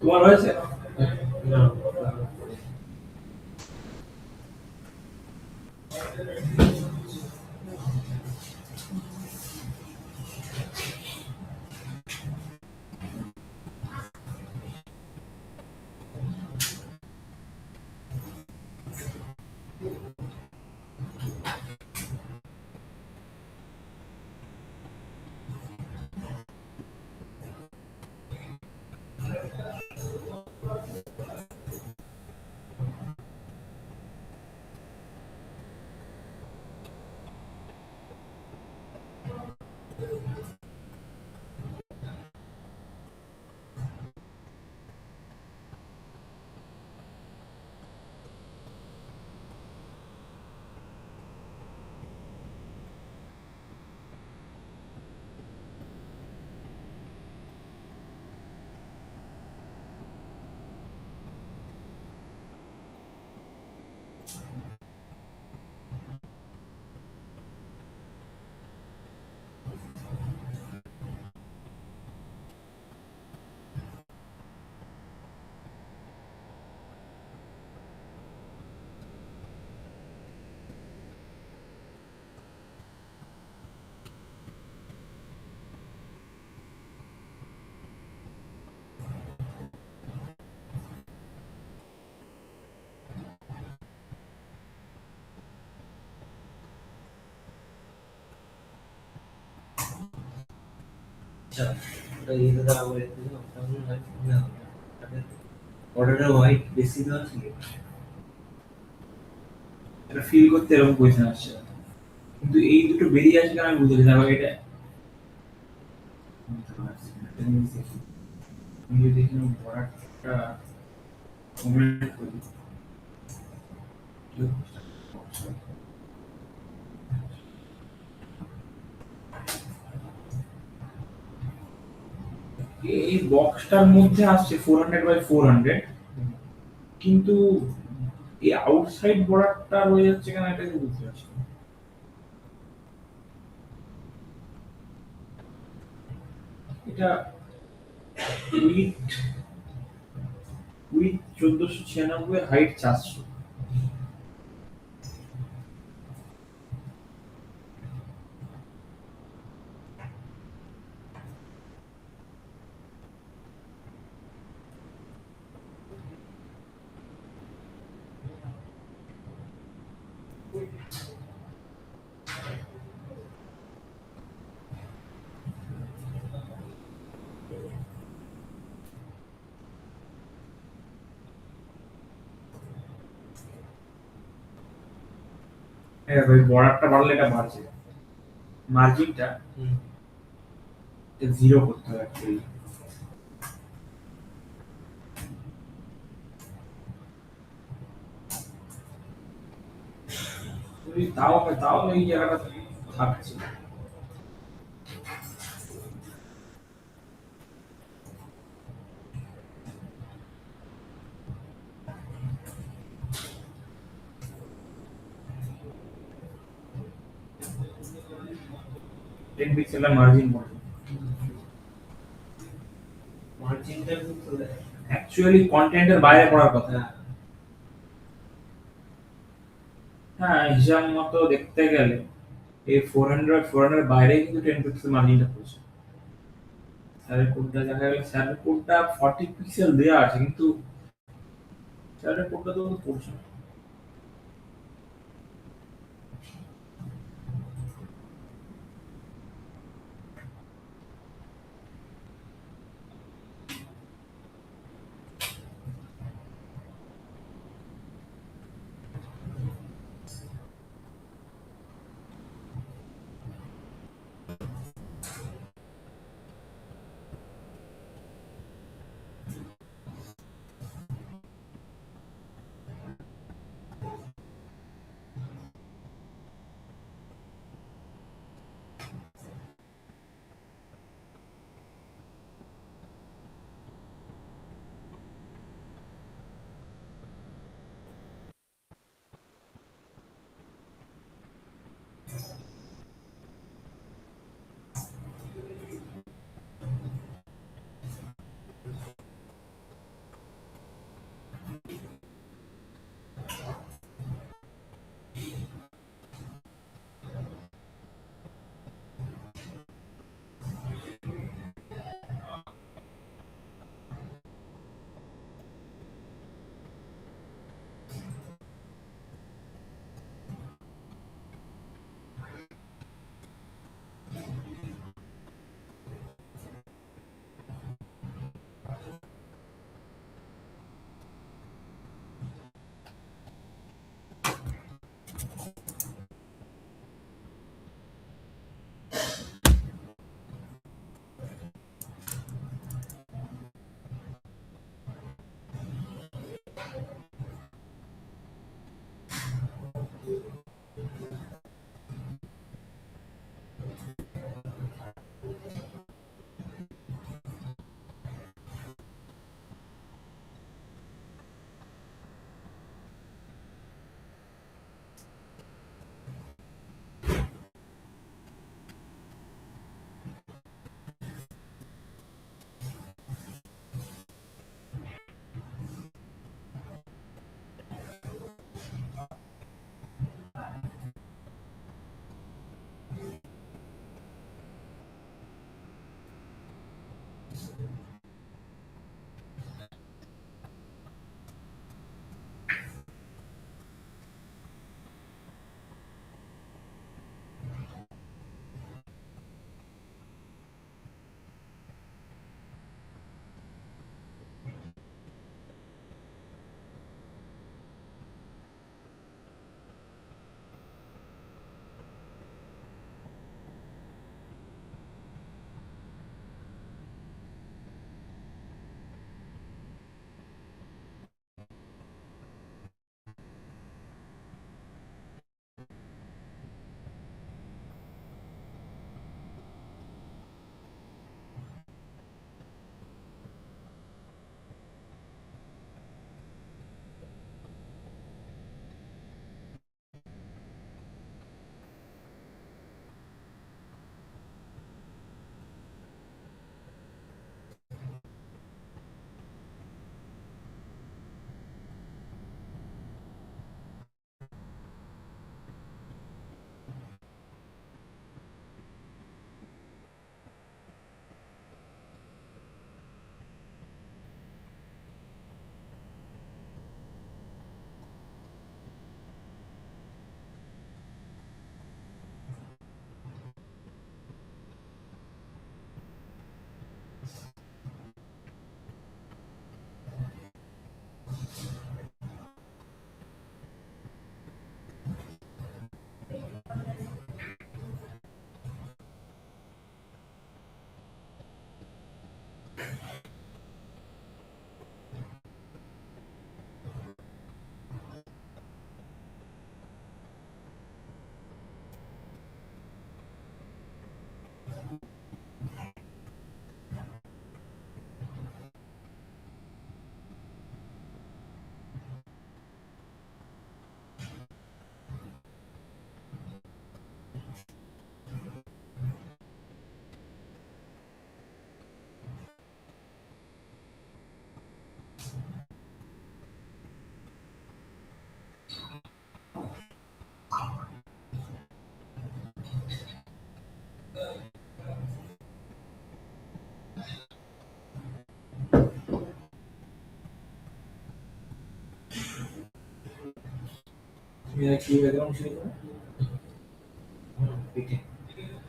তোমার হয়েছে? না আচ্ছা ওটা ইয়ে দ্বারা আমার একটু তেমন হয় না অর্ডারটা হোয়াইট বেশি দেওয়া ছিল এটা ফিল করতে এরকম কোয়েশ্চেন আসছে, কিন্তু এই দুটো বেরিয়ে আসে কেন আমি বুঝতে পারছি না। আবার এটা আমি যদি এখানে বড়াটা কমেন্ট করি, এই বক্সটার মধ্যে আসছে 400 বাই 400, কিন্তু এই আউটসাইড বর্ডারটা রয়ে যাচ্ছে কেন এটা আমি বুঝতে পারছি না। এটা উইথ উইথ 1496, হাইট 400। হ্যাঁ ভাই, বর্ডারটা বাড়লে এটা বাড়ছে, মার্জিনটা জিরো করতে হবে অ্যাকচুয়ালি। তাও তাও এই জায়গাটা থাকছে। টেন পিক্সেলের মার্জিন বলে মার্জিনটা কিন্তু অ্যাকচুয়ালি কন্টেন্টের বাইরে পড়ার কথা। হ্যাঁ, হিসাব মতো দেখতে গেলে এই 400 বাইরে কিন্তু 10 পিক্সেল মার্জিনটা পড়ছে। স্যারের কোডটা দেখা গেলে স্যারের কোডটা 40 পিক্সেল দেওয়া আছে, কিন্তু স্যারের কোডটা তো পড়ছে না। मेरा की बैकग्राउंड ছিল পিকে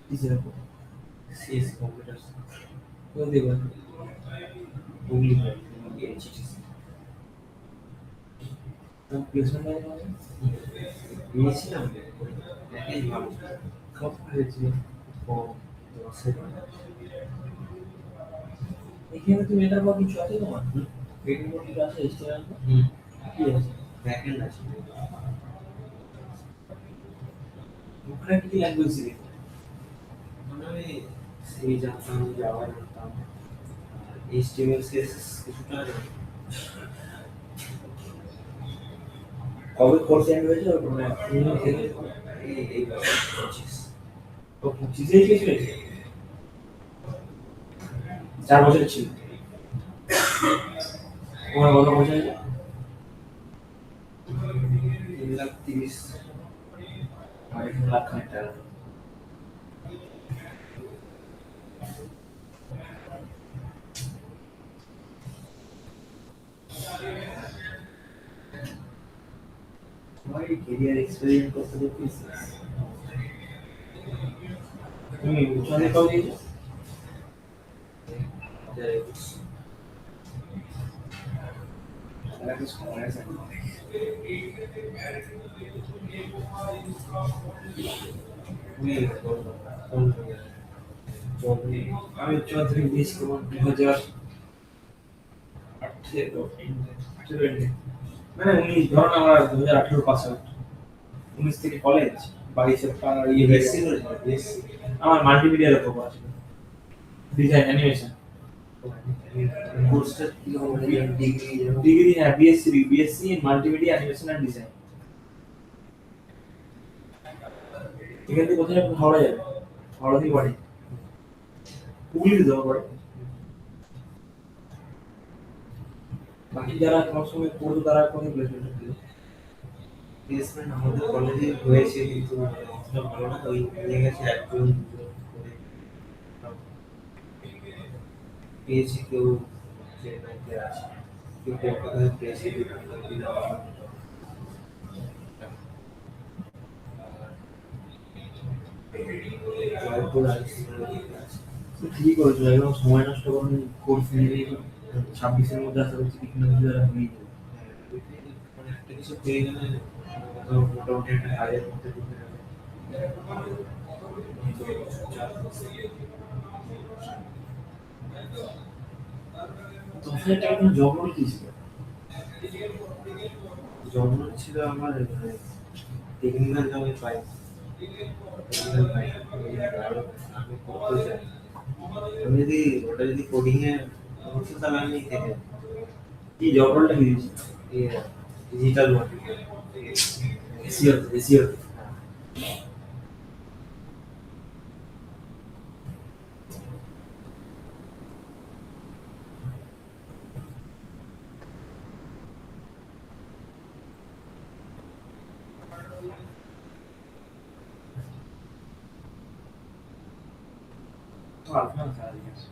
কিসের উপর সিএস কম্পিউটার কোন দিকে গুগলি এইচটিসি তো প্লেসমেন্ট মানে নিয়েছিলাম প্যাকেজ ভালো কত হয়েছিল ও 10 এখানে তুমি এটার পর কিছু আছে তোমার পেটিং কিছু আছে এসটিএল কি আছে ব্যাকএন্ড আছে ওখানে কি ল্যাঙ্গুয়েজ ছিল মানে সি জানতাম জাভা জানতাম এইচটিএমএল সিএসএস কিছুটা কবে কোর্স এন্ড হয়েছে মানে এই 25 তো 25 এ ছিল 4 বছর ছিল তোমার কত বছর হয়েছে 3,30,000 আর 1,00,000 টাকা তোমার ক্যারিয়ার এক্সপেরিয়েন্স করতে দেখছিস তুমি উচ্চমাধ্যমিক কবে দিয়েছো আমি উচ্চমাধ্যমিক দিয়েছি তোমার 2018 মানে 19 ধরুন আমার 2018 পাস আউট 19 থেকে কলেজ 22 ইয়ে বিএসসি করেছিল বিএসসি আমার মাল্টিমিডিয়ার উপর আছে ডিজাইন অ্যানিমেশন কোর্সটা কি হবে ডিগ্রি হ্যাঁ BSc in multimedia animation and design এখান থেকে কোথায় আপনি হাওড়া যাবেন হাওড়া থেকে বাড়ি হুগলি যাওয়া পড়ে বাকি যারা তোমার সঙ্গে পড়তো তারা কোথায় প্লেসমেন্ট পেল প্লেসমেন্ট আমাদের কলেজে হয়েছে কিন্তু অতটা ভালো না ওই নিয়ে গেছে একজন দুজন করে পেয়েছি কেউ চেন্নাইতে আছে, কেউ কলকাতায় পেয়েছি, জয়পুর আছে। তো ঠিকই করেছো, একদম সময় নষ্ট করুন, কোর্স নিয়ে 26-এর মধ্যে আশা করছি কিছু না কিছু একটা হয়েই যাবে। মানে একটা কিছু পেয়ে গেলে মোটামুটি একটা কাজের মধ্যে ঢুকে যাবে। তো ওখানে একটা একদম জব রোল কি ছিল? জন্ম ছিল আমার টেকনিক্যাল জবে পাই, টেকনিক্যাল পাই, আমি করতে চাই। আমি যদি ওটা যদি কোডিং এ করতে তাহলে আমি থেকে কি জব রোলটা কি দিয়েছিল? Digital SEO, SEO. তো আপনার কাজ আছে।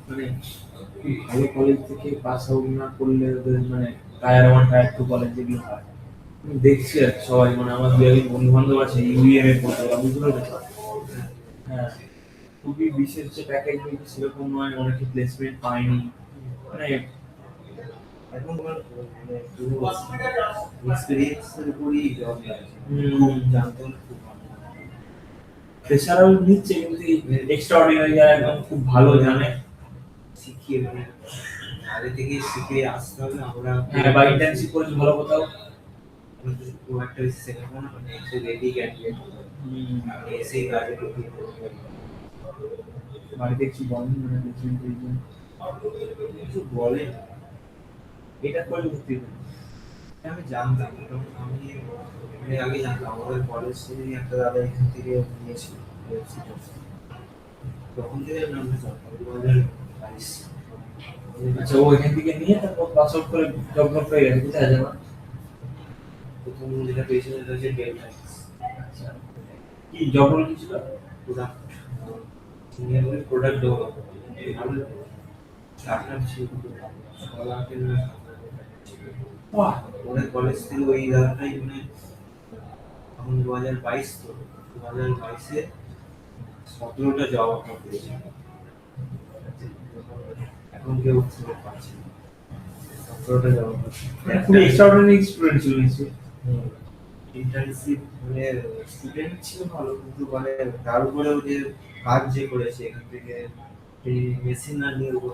মানে খুব ভালো কলেজ থেকে পাস আউট না করলে ওদের মানে টায়ার 1 টায়ার 2 কলেজ যেগুলো হয়, আমি দেখছি আর কি সবাই, মানে আমার দু একজন বন্ধু বান্ধব আছে ইউএম এ পড়তে, ওরা বুঝতে পেরেছো? হ্যাঁ, খুবই বিশেষ যে প্যাকেজ কিন্তু সেরকম নয়, অনেকে প্লেসমেন্ট পায়নি, মানে এখন তোমার মানে পুরো এক্সপেরিয়েন্সের উপরই জব লাগছে, জানতে হলে খুব ভালো। প্রেশারও নিচ্ছে কিন্তু এক্সট্রা অর্ডিনারি যারা একদম খুব ভালো জানে, শিখিয়ে মানে আগে থেকে শিখে আসতে হবে। আমরা হ্যাঁ, বা ইন্টার্নশিপ করেছে ভালো কোথাও। খুব একটা বেশি শেখাবো না, মানে এসে রেডি ক্যান্ডিডেট এসেই কাজে ঢুকিয়ে দেবো। বাড়িতে কিছু বলেন মানে প্লেসমেন্ট টেসমেন্ট কিছু বলে এটা করে ভর্তি হবে। আমি জানতাম, কারণ আমি মানে আগে জানতাম আমাদের কলেজ থেকে একটা দাদা এখান থেকে নিয়েছিল ওয়েবসাইটে, তখন থেকে নামটা জানতাম 2022। আচ্ছা, ও এখান থেকে নিয়ে তারপর পাস আউট করে জব জব পেয়ে গেছে, কোথায় যাবে? প্রথম যেটা পেয়েছিল সেটা হচ্ছে ডেল টাইমস। আচ্ছা, কি জব রোল কি ছিল? প্রোডাক্ট সিনিয়র প্রোডাক্ট ডেভেলপমেন্ট, ভালো স্টার্টআপ ছিল, 6 লাখের বাহ, ওদের কলেজ থেকে ওই দাদাটাই মানে এখন 2022, তো 2022-এ 17টা জব অফার পেয়েছে। এখন কেউ ছেড়ে পাচ্ছে না, 17টা জব অফার। মানে খুবই এক্সট্রাঅর্ডিনারি স্টুডেন্ট ছিল নিশ্চয়ই। ইন্টার্নশিপ মানে স্টুডেন্ট ছিল ভালো, কিন্তু মানে তার উপরেও যে কাজ যে করেছে এখান থেকে এই মেশিন লার্নিং এর উপর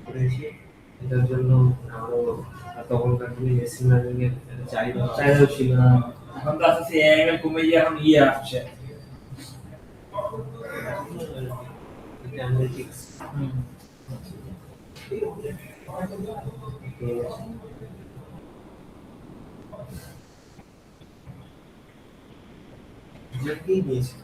করেছে, এটার জন্য আরো তখনকার দিনে মেশিন লার্নিং এর একটা চাহিদা চাইলেও ছিল না, এখন তো আস্তে আস্তে এআইএমএল কমে গিয়ে এখন ইয়ে আসছে। অ্যানালিটিক্স। হুম। ঠিক আছে। এটাকেই নিয়েছিল।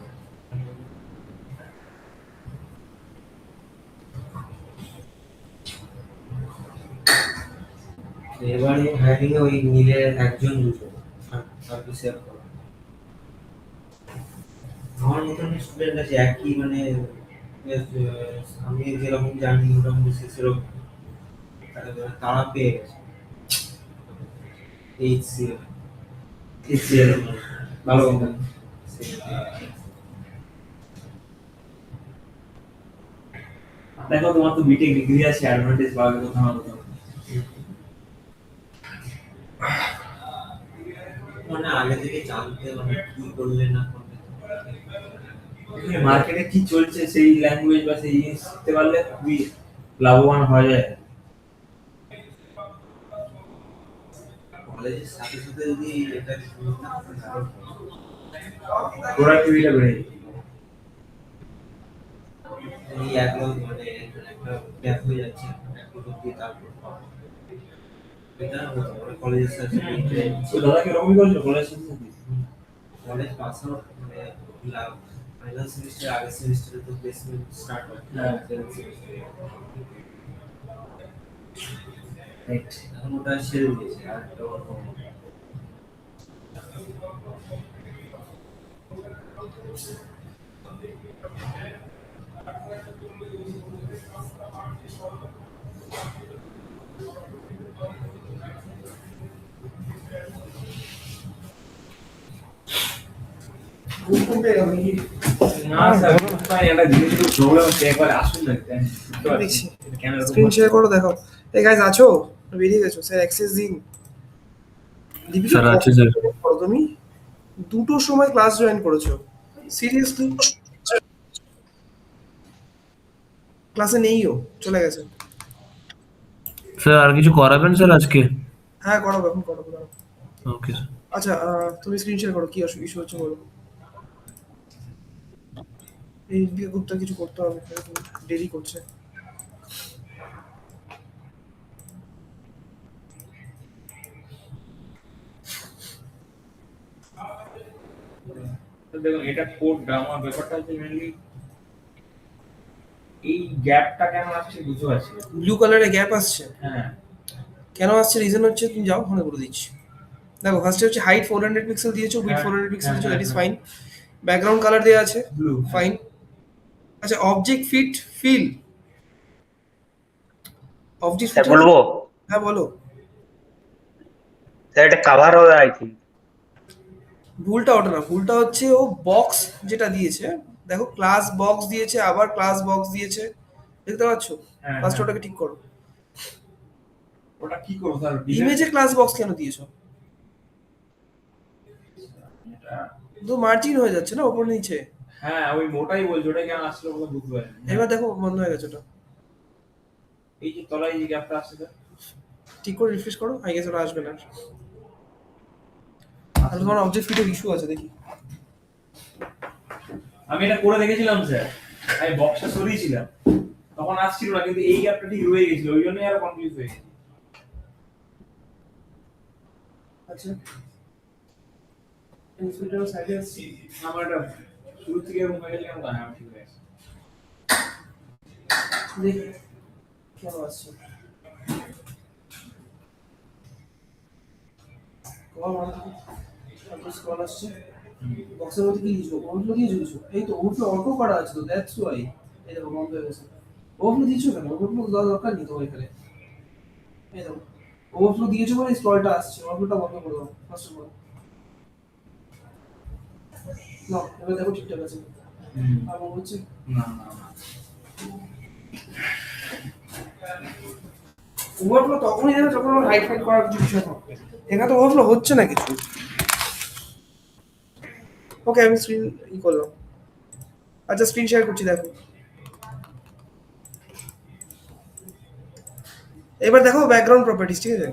এবারে হায়ারিং এ ওই মিলে একজন দুজন সার্ভিস শেয়ার করা। আমার মতন স্টুডেন্ট আছে একই মানে আমি যেরকম জানি মোটামুটি সেরকম তারা পেয়ে গেছে এইচসিএল HCL ভালো কোম্পানি। দেখো তোমার তো বিটেক ডিগ্রি আছে, অ্যাডভান্টেজ পাবে কোথাও না কোথাও। মানে আগে থেকে জানতে মানে কি করলে না করলে মার্কেটে কি চলছে সেই ল্যাঙ্গুয়েজ বা সেই জিনিস শিখতে পারলে খুবই লাভবান হওয়া যায়। কলেজের সাথে সাথে যদি এটা শুনতে আরো প্রোডাক্টিভিটি বেড়ে যায়। এই একদম মানে একটা গ্যাপ হয়ে যাচ্ছে একটা দিয়ে তারপর এটা হতো কলেজের সাথে তো দাদা কিরকমই করছো কলেজ সাথে? কলেজ পাস আউট মানে ফাইনাল সেমিস্টার আগের সেমিস্টারে তো প্লেসমেন্ট স্টার্ট হয় হ্যাঁ। রাইট। এখন ওটা ছেড়ে দিয়েছে আর একটা অন্য না স্যার ভাই একটা জিনিস একটু প্রবলেম হচ্ছে, একবার আসুন না দেখছি কেন এরকম স্ক্রিন হচ্ছে? শেয়ার করো দেখাও। এই গাইস আছো? বেরিয়ে গেছো স্যার? অ্যাক্সেস দিন। দীপিকা স্যার আছে স্যার। করো তুমি 2টোর সময় ক্লাস জয়েন করেছো, সিরিয়াসলি? ক্লাসে নেইও, চলে গেছে। স্যার আর কিছু করাবেন স্যার আজকে? হ্যাঁ করো, এখন করো করো। Okay sir. আচ্ছা তুমি স্ক্রিন শেয়ার করো, কি ইস্যু হচ্ছে বলো। এই গ্রুপটা কিছু করতে হবে, দেরি করছে। দেখুন এটা কোড আমার ব্যাপারটা হচ্ছে মেনলি এই গ্যাপটা কেন আসছে বুঝতে পারছি না। ব্লু কালারে গ্যাপ আসছে, হ্যাঁ কেন আসছে রিজন হচ্ছে, তুমি যাও ওখানে করে দিচ্ছি। দেখো ফার্স্টে হচ্ছে হাইট 400 পিক্সেল দিয়েছো, উইডথ হ্যাঁ, 400 পিক্সেল দিয়েছো, হ্যাঁ, দ্যাট ইজ হ্যাঁ। ফাইন। ব্যাকগ্রাউন্ড কালার দেওয়া আছে, ব্লু ফাইন। আচ্ছা object fit fill, object sir fit, বলবো? হ্যাঁ বলো। স্যার এটা কাভার হবে আই থিঙ্ক। ভুলটা ওটা না, ভুলটা হচ্ছে ও বক্স যেটা দিয়েছে, দেখো ক্লাস বক্স দিয়েছে, আবার ক্লাস বক্স দিয়েছে, দেখতে পাচ্ছ? হ্যাঁ, ফার্স্ট হ্যাঁ। ওটাকে ঠিক করো। ওটা কি করবো স্যার? ইমেজে ক্লাস বক্স কেন দিয়েছো? এটা তো মার্জিন হয়ে যাচ্ছে না ওপর নিচে। হ্যাঁ ওই মোটাই বলছি, ওটা কেন আসলো বলে বুঝতে পারিনি। এবার দেখো বন্ধ হয়ে গেছে ওটা, এই যে তলায় যে গ্যাপটা আসছে স্যার, ঠিক করে রিফ্রেশ করো, আই গেস ওটা আসবে না। আর তোমার অবজেক্ট ফিটের ইস্যু আছে দেখি। আমি এটা করে দেখেছিলাম স্যার, আমি বক্সটা সরিয়েছিলাম তখন আসছিল না, কিন্তু এই গ্যাপটা ঠিক রয়ে গেছিল, ওই জন্যই আরো কনফিউজ হয়ে গেছি। আচ্ছা ইনফিল্টার সাইডে আসছে, আমার এটা শুরু থেকে এরকম হয়ে গেছে কেন জানি আমি ঠিক হয়ে গেছে। দেখি কেন আসছে। কল অন থেকে সাপোজ কল আসছে, বক্সের মধ্যে কি দিয়েছো? ওভারফ্লো দিয়ে দিয়েছো? এই তো ওভারফ্লো অটো করা আছে তো, দ্যাটস ওয়াই। এই দেখো বন্ধ হয়ে গেছে। ওভারফ্লো দিয়েছো কেন? ওভারফ্লো দেওয়ার দরকার নেই তো এখানে। এই দেখো ওভারফ্লো দিয়েছো বলে স্ক্রলটা আসছে, ওভারফ্লোটা বন্ধ করে দাও ফার্স্ট অফ অল। না এবার দেখো ঠিকঠাক আছে। আর মনে হচ্ছে না না না ওভারফ্লো তখনই দেবে যখন ওর হাইট ফাইট করার কিছু বিষয় থাকবে। এখানে তো ওভারফ্লো হচ্ছে না কিছু। ওকে আমি স্ক্রিন করলাম। আচ্ছা স্ক্রিন শেয়ার করছি দেখো। এবার দেখো ব্যাকগ্রাউন্ড প্রপার্টিজ, ঠিক আছে?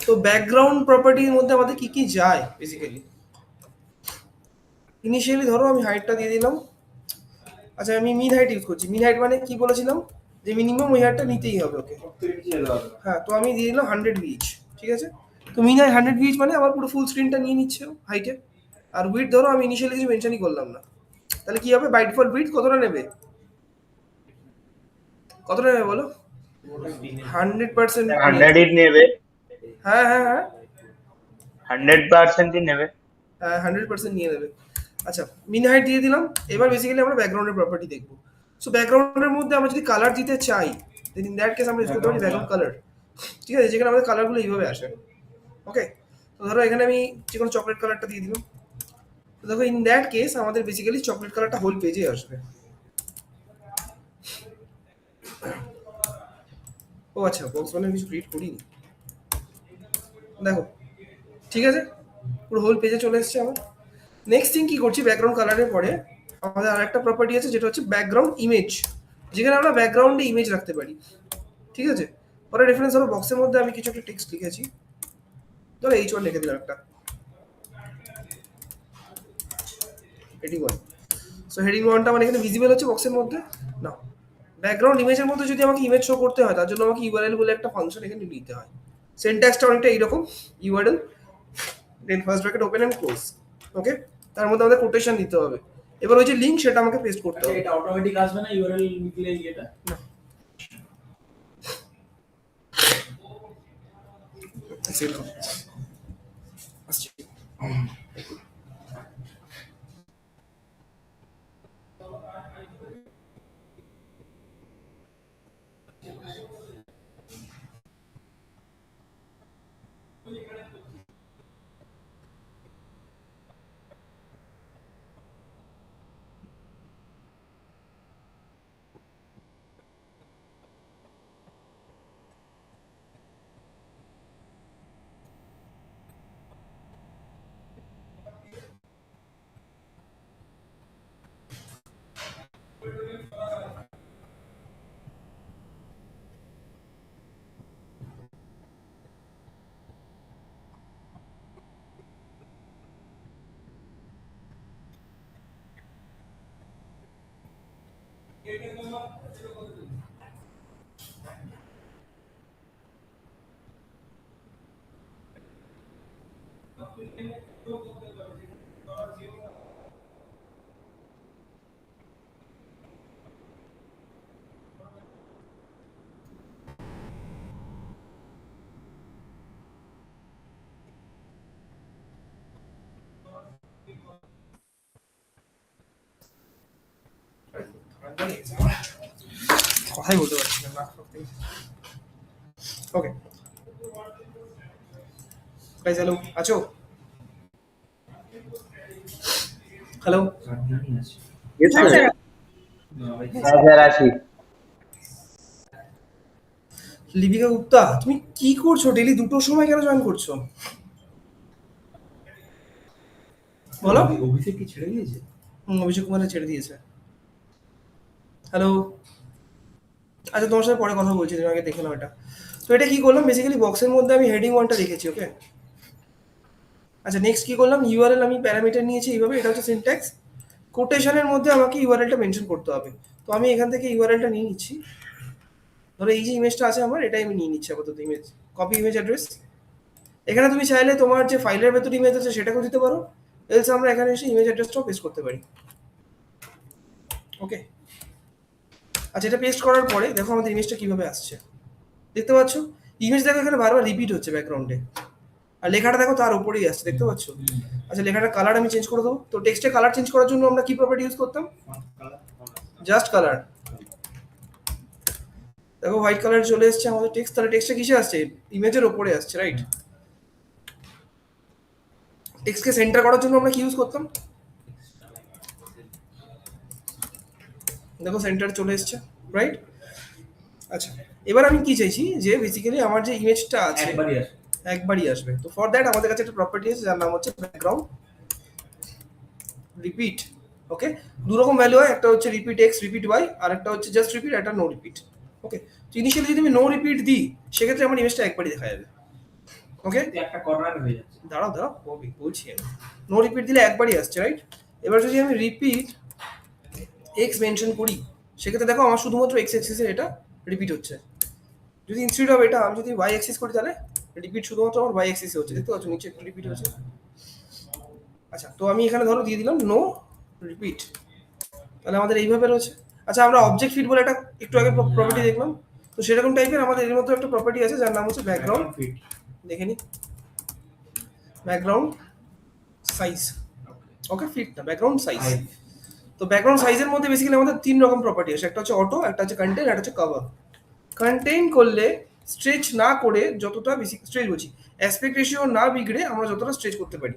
তো ব্যাকগ্রাউন্ড প্রপার্টির মধ্যে আমাদের কি কি যায় বেসিক্যালি। ইনিশিয়ালি ধরো আমি হাইটটা দিয়ে দিলাম। আচ্ছা আমি মিন হাইট ইউজ করছি। মিন হাইট মানে কি বলেছিলাম? যে মিনিমাম ওই হারটা নিতেই হবে ওকে। সব থেকে বেশি এলো হবে। হ্যাঁ, তো আমি দিয়ে দিলাম 100 ভিএইচ, ঠিক আছে। তো মিনাই 100 ভিএইচ মানে আমার পুরো ফুল স্ক্রিনটা নিয়ে নিচ্ছে হাইটে। আর উইথ ধরো আমি ইনিশিয়ালি কিছু মেনশনই করলাম না, তাহলে কি হবে? বাই ডিফল্ট উইথ কতটা নেবে? কতটা নেবে বলো? 100%। 100 নেবে, হ্যাঁ হ্যাঁ হ্যাঁ 100% নেবে। হ্যাঁ 100% নিয়ে নেবে। আচ্ছা, মিন হাইট দিয়ে দিলাম। এবার বেসিক্যালি আমরা ব্যাকগ্রাউন্ডের প্রপার্টি দেখবো। সো ব্যাকগ্রাউন্ডের মধ্যে আমরা যদি কালার দিতে চাই, দেন ইন দ্যাট কেস আমরা ইউজ করতে পারি ব্যাকগ্রাউন্ড কালার, ঠিক আছে, যেখানে আমাদের কালারগুলো এইভাবে আসে। ওকে, তো ধরো এখানে আমি যে কোনো চকলেট কালারটা দিয়ে দিলাম। তো দেখো ইন দ্যাট কেস আমাদের বেসিক্যালি চকলেট কালারটা হোল পেজে আসবে। ও আচ্ছা, বক্স মানে কিছু ক্রিয়েট করিনি, দেখো ঠিক আছে, পুরো হোল পেজে চলে এসেছে আমার। নেক্সট থিং কি করছি, ব্যাকগ্রাউন্ড কালারের পরে আমাদের আরেকটা প্রপার্টি আছে যেটা হচ্ছে ব্যাকগ্রাউন্ড ইমেজ, যেখানে আমরা ব্যাকগ্রাউন্ডে ইমেজ রাখতে পারি, ঠিক আছে। পরে রেফারেন্স ধরো বক্সের মধ্যে আমি কিছু একটা টেক্সট লিখেছি, ধরো H1 লিখে দিলাম একটা, হেডিং 1। সো হেডিং 1টা মানে এখানে ভিজিবল হচ্ছে বক্সের মধ্যে না। ব্যাকগ্রাউন্ড ইমেজের মধ্যে যদি আমাকে ইমেজ শো করতে হয়, তার জন্য আমাকে ইউআরএল বলে একটা ফাংশন এখানে নিতে হয়। সিনট্যাক্সটা অনেকটা এইরকম, URL then first bracket open and close, okay. তার মধ্যে আমাদের কোটেশন দিতে হবে। এবার ওই যে লিংক সেটা আমাকে পেস্ট করতে আচ্ছা, হবে। এটা অটোমেটিক আসবে না ইউআরএল লিখলে এটা? আসছে। কথাই বলতে পারছি না। ওকে গাইস, হ্যালো, আছো? হ্যালো, কার্ডজানি আছে। না ভাই, স্যার আসি। লিপিকা গুপ্তা, তুমি কি করছো? ডেলি দুটোর সময় কেন জয়েন করছো বলো? অভিষেক কি ছেড়ে দিয়েছে? অভিষেক কুমারে ছেড়ে দিয়েছে। হ্যালো, আচ্ছা তোমার সাথে পরে কথা বলছি, তুমি আগে দেখে নাও এটা। তো এটা কি করলাম, বেসিক্যালি বক্সের মধ্যে আমি হেডিং 1টা লিখেছি, ওকে। আচ্ছা, নেক্সট কি করলাম, ইউআরএল আমি প্যারামিটার নিয়েছি এইভাবে, এটা হচ্ছে সিনট্যাক্স। কোটেশনের মধ্যে আমাকে ইউআরএলটা মেনশন করতে হবে। তো আমি এখান থেকে ইউআরএলটা নিয়ে নিচ্ছি। ধরো এই যে ইমেজটা আছে আমার, এটাই আমি নিয়ে নিচ্ছি আপাতত ইমেজ, কপি ইমেজ অ্যাড্রেস। এখানে তুমি চাইলে তোমার যে ফাইলের ভেতর ইমেজ আছে সেটাকেও দিতে পারো, এলস আমরা এখানে এসে ইমেজ অ্যাড্রেসটাও পেস্ট করতে পারি, ওকে। আচ্ছা, এটা পেস্ট করার পরে দেখো আমাদের ইমেজটা কিভাবে আসছে, দেখতে পাচ্ছ? ইমেজ দেখো এখানে বারবার রিপিট হচ্ছে ব্যাকগ্রাউন্ডে, আর লেখাটা দেখো তার উপরেই আসছে, দেখতে পাচ্ছ? আচ্ছা, লেখাটার কালার আমি চেঞ্জ করে দেবো। তো টেক্সটের কালার চেঞ্জ করার জন্য আমরা কি প্রপার্টি ইউজ করতাম? Just colour. দেখো হোয়াইট কালার চলে এসেছে আমাদের টেক্সট। তাহলে টেক্সটটা কিসে আসছে? ইমেজের ওপরে আসছে, রাইট? টেক্সটকে সেন্টার করার জন্য আমরা কি ইউজ করতাম? দেখো সেন্টার চলে এসেছে, রাইট? আচ্ছা, এবার আমি কি চাইছি যে বেসিক্যালি আমার যে ইমেজটা আছে একবারই আসে। একবারই আসবে। তো ফর দ্যাট আমাদের কাছে একটা প্রপার্টি আছে যার নাম হচ্ছে ব্যাকগ্রাউন্ড রিপিট, ওকে। দু রকম ভ্যালু হয়, একটা হচ্ছে রিপিট এক্স, রিপিট ওয়াই, আর একটা হচ্ছে জাস্ট রিপিট, একটা নো রিপিট, ওকে। তো ইনিশিয়ালি যদি আমি নো রিপিট দিই, সেক্ষেত্রে আমার ইমেজটা একবারই দেখা যাবে, ওকে। কিন্তু একটা কর্নার হয়ে যাচ্ছে। দাঁড়াও দাঁড়াও, বলছি আমি। নো রিপিট দিলে একবারই আসছে, রাইট? এবার যদি আমি রিপিট এক্স মেনশন করি, সেক্ষেত্রে দেখো আমার শুধুমাত্র এক্স অ্যাক্সিসের এটা রিপিট হচ্ছে। যদি ইনস্টেড অফ এটা আমি যদি ওয়াই অ্যাক্সিস করি তাহলে রিপিট শুধুমাত্র আমার ওয়াই অ্যাক্সিসে হচ্ছে, দেখতে পাচ্ছ নিচে একটু রিপিট হচ্ছে। আচ্ছা, তো আমি এখানে ধরো দিয়ে দিলাম নো রিপিট, তাহলে আমাদের এইভাবে রয়েছে। আচ্ছা, আমরা অবজেক্ট ফিট বলে একটা একটু আগে প্রপার্টি দেখলাম, তো সেরকম টাইপের আমাদের এর মধ্যে একটা প্রপার্টি আছে যার নাম হচ্ছে ব্যাকগ্রাউন্ড ফিট। দেখে নি, ব্যাকগ্রাউন্ড সাইজ। ওকে, ফিট না, ব্যাকগ্রাউন্ড সাইজ। তো ব্যাকগ্রাউন্ড সাইজের মধ্যে বেসিক্যালি আমাদের তিন রকম প্রপার্টি আছে, একটা হচ্ছে অটো, একটা হচ্ছে কন্টেইন, একটা হচ্ছে কভার। কন্টেইন করলে স্ট্রেচ না করে যতটা বেশি স্ট্রেচ বলছি, অ্যাসপেক্ট রেশিও না বিগড়ে আমরা যতটা স্ট্রেচ করতে পারি।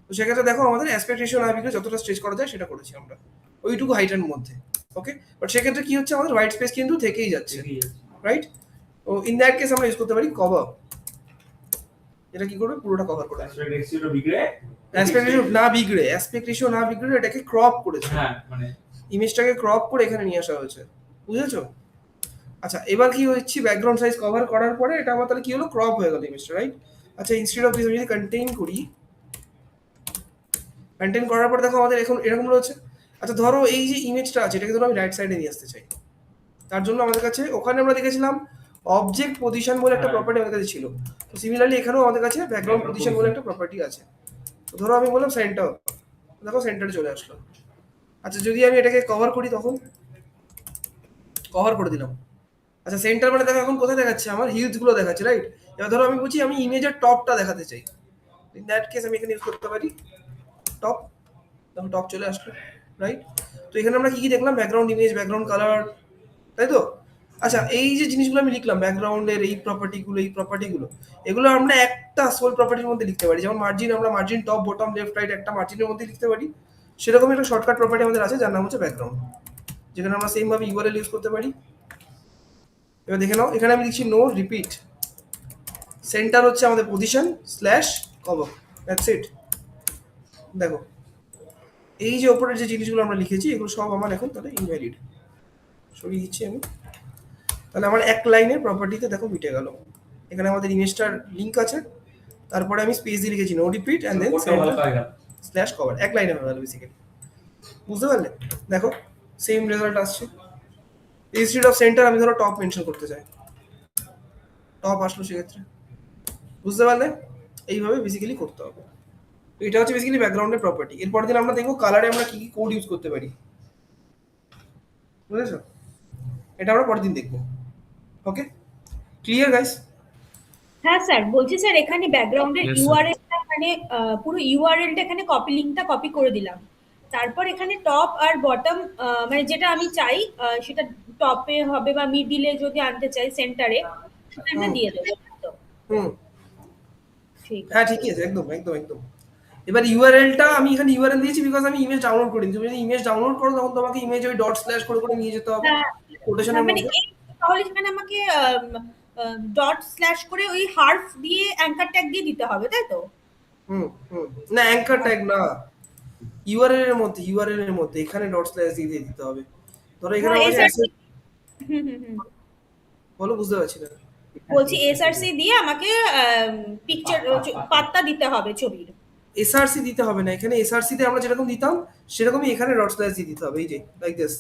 তো সেক্ষেত্রে দেখো আমাদের অ্যাসপেক্ট রেশিও না বিগড়ে যতটা স্ট্রেচ করা যায় সেটা করেছি আমরা ওইটুকু হাইটের মধ্যে। ওকে, বাট সেক্ষেত্রে কি হচ্ছে আমাদের হোয়াইট স্পেস কিন্তু থেকেই যাচ্ছে, রাইট? তো ইন দ্যাট কেস আমরা ইউজ করতে পারি কভার। এটা কি করবে, পুরোটা কভার করে অ্যাসপেক্ট রেশিওটা বিগড়ে অ্যাসপেক্ট রেশিও না বিগড়ে এটাকে ক্রপ করেছে, হ্যাঁ মানে ইমেজটাকে ক্রপ করে এখানে নিয়ে আসা হয়েছে, বুঝেছো? আচ্ছা, এবার কি হচ্ছে, ব্যাকগ্রাউন্ড সাইজ কভার করার পরে এটা আমার তাহলে কি হলো, ক্রপ হয়ে গেল ইমেজটা, রাইট? আচ্ছা, ইনস্টেড অফ দিস আমি যদি কন্টেইন করি, কন্টেইন করার পর দেখো আমাদের এখন এরকম রয়েছে। আচ্ছা, ধরো এই যে ইমেজটা আছে এটাকে ধরো আমি রাইট সাইডে নিয়ে আসতে চাই, তার জন্য আমাদের কাছে ওখানে আমরা দেখেছিলাম অবজেক্ট পজিশন বলে একটা প্রপার্টি আমাদের কাছে ছিল। তো সিমিলারলি এখানেও আমাদের কাছে ব্যাকগ্রাউন্ড পজিশন বলে একটা প্রপার্টি আছে। তো ধরো আমি বললাম সেন্টার, দেখো সেন্টারে চলে আসলো। আচ্ছা, যদি আমি এটাকে কভার করি, তখন কভার করে দিলাম। আচ্ছা, সেন্টার মানে দেখো এখন কোথায় দেখাচ্ছে, আমার হিলস গুলো দেখাচ্ছে, রাইট? এবার ধরো আমি বলছি আমি ইমেজের টপটা দেখাতে চাই, ইন দ্যাট কেস আমি এখানে ইউজ করতে পারি টপ, দেখো টপ চলে আসলো, রাইট? তো এখানে আমরা কি কি দেখলাম, ব্যাকগ্রাউন্ড ইমেজ, ব্যাকগ্রাউন্ড কালার, তাই তো? আচ্ছা, এই যে জিনিসগুলো আমি লিখলাম ব্যাকগ্রাউন্ডের এই প্রপার্টিগুলো এগুলো আমরা একটা সোল প্রপার্টির মধ্যে লিখতে পারি। যেমন মার্জিন, আমরা margin top bottom left right একটা মার্জিনের মধ্যে লিখতে পারি, সেরকম একটা শর্টকাট প্রপার্টি আমাদের আছে যার নাম হচ্ছে ব্যাকগ্রাউন্ড, যেখানে আমরা সেম ভাবে ইউআরএল ইউজ করতে পারি। এবার দেখে নাও, এখানে আমি লিখছি নো রিপিট, সেন্টার হচ্ছে আমাদের position slash cover, that's it. দেখো এই যে ওপরের যে জিনিসগুলো আমরা লিখেছি এগুলো সব আমার এখন তাহলে ইনভ্যালিড, সরিয়ে দিচ্ছি আমি। তাহলে আমার এক লাইনের প্রপার্টিতে দেখো মিটে গেল। এখানে আমাদের ইমেজটার লিংক আছে, তারপরে আমি স্পেস দিয়ে লিখেছি no repeat and then slash cover, এক লাইনে হয়ে গেল বেসিক্যালি, বুঝতে পারলে? দেখো সেম রেজাল্ট আসছে। ইনস্টেড অফ সেন্টার আমি ধরো টপ মেনশন করতে চাই, টপ আসলো সেক্ষেত্রে, বুঝতে পারলে? এইভাবে বেসিক্যালি করতে হবে। তো এটা হচ্ছে বেসিক্যালি ব্যাকগ্রাউন্ডের প্রপার্টি। এরপর দিন আমরা দেখবো কালারে আমরা কি কি কোড ইউজ করতে পারি, বুঝেছো? এটা আমরা পরের দিন দেখবো। ওকে, ক্লিয়ার গাইস? হ্যাঁ স্যার, বলছি স্যার এখানে ব্যাকগ্রাউন্ডের Yes, sir. ইউআরএলটা মানে পুরো ইউআরএলটা এখানে কপি লিংকটা কপি করে দিলাম, তারপর এখানে টপ আর বটম মানে যেটা আমি চাই সেটা টপে হবে বা মিডিলে যদি আনতে চাই সেন্টারে সেটা আমরা দিয়ে দেবো, তো হুম, ঠিক হ্যাঁ ঠিকই আছে, একদম একদম একদম। এবার ইউআরএলটা আমি এখানে ইউআরএল দিয়েছি বিকজ আমি ইমেজ ডাউনলোড করিনি। তুমি যদি ইমেজ ডাউনলোড করো তখন তোমাকে ইমেজ ওই ডট স্ল্যাশ করে নিয়ে যেতে হবে হ্যাঁ, কোটেশনের মানে মধ্যে। তাহলে সেখানে আমাকে ডট স্ল্যাশ করে ওই হার্ফ দিয়ে অ্যাঙ্কার ট্যাগ দিয়ে দিতে হবে, তাই তো? হুম হুম, না অ্যাঙ্কার ট্যাগ না, ইউআরএল এর মধ্যে এখানে ডট স্ল্যাশ দিয়ে দিতে হবে। ধরো এখানে হ্যাঁ, আমাদের SRC অ্যাসেট, হুম হুম হুম বলো বুঝতে পারছি না। বলছি এসআরসি দিয়ে আমাকে পিকচার পাত্তা দিতে হবে ছবির। এসআরসি দিতে হবে না, এখানে এসআরসি তে আমরা যেরকম দিতাম সেরকমই এখানে ডট স্ল্যাশ দিয়ে দিতে হবে, এই যে লাইক দিস।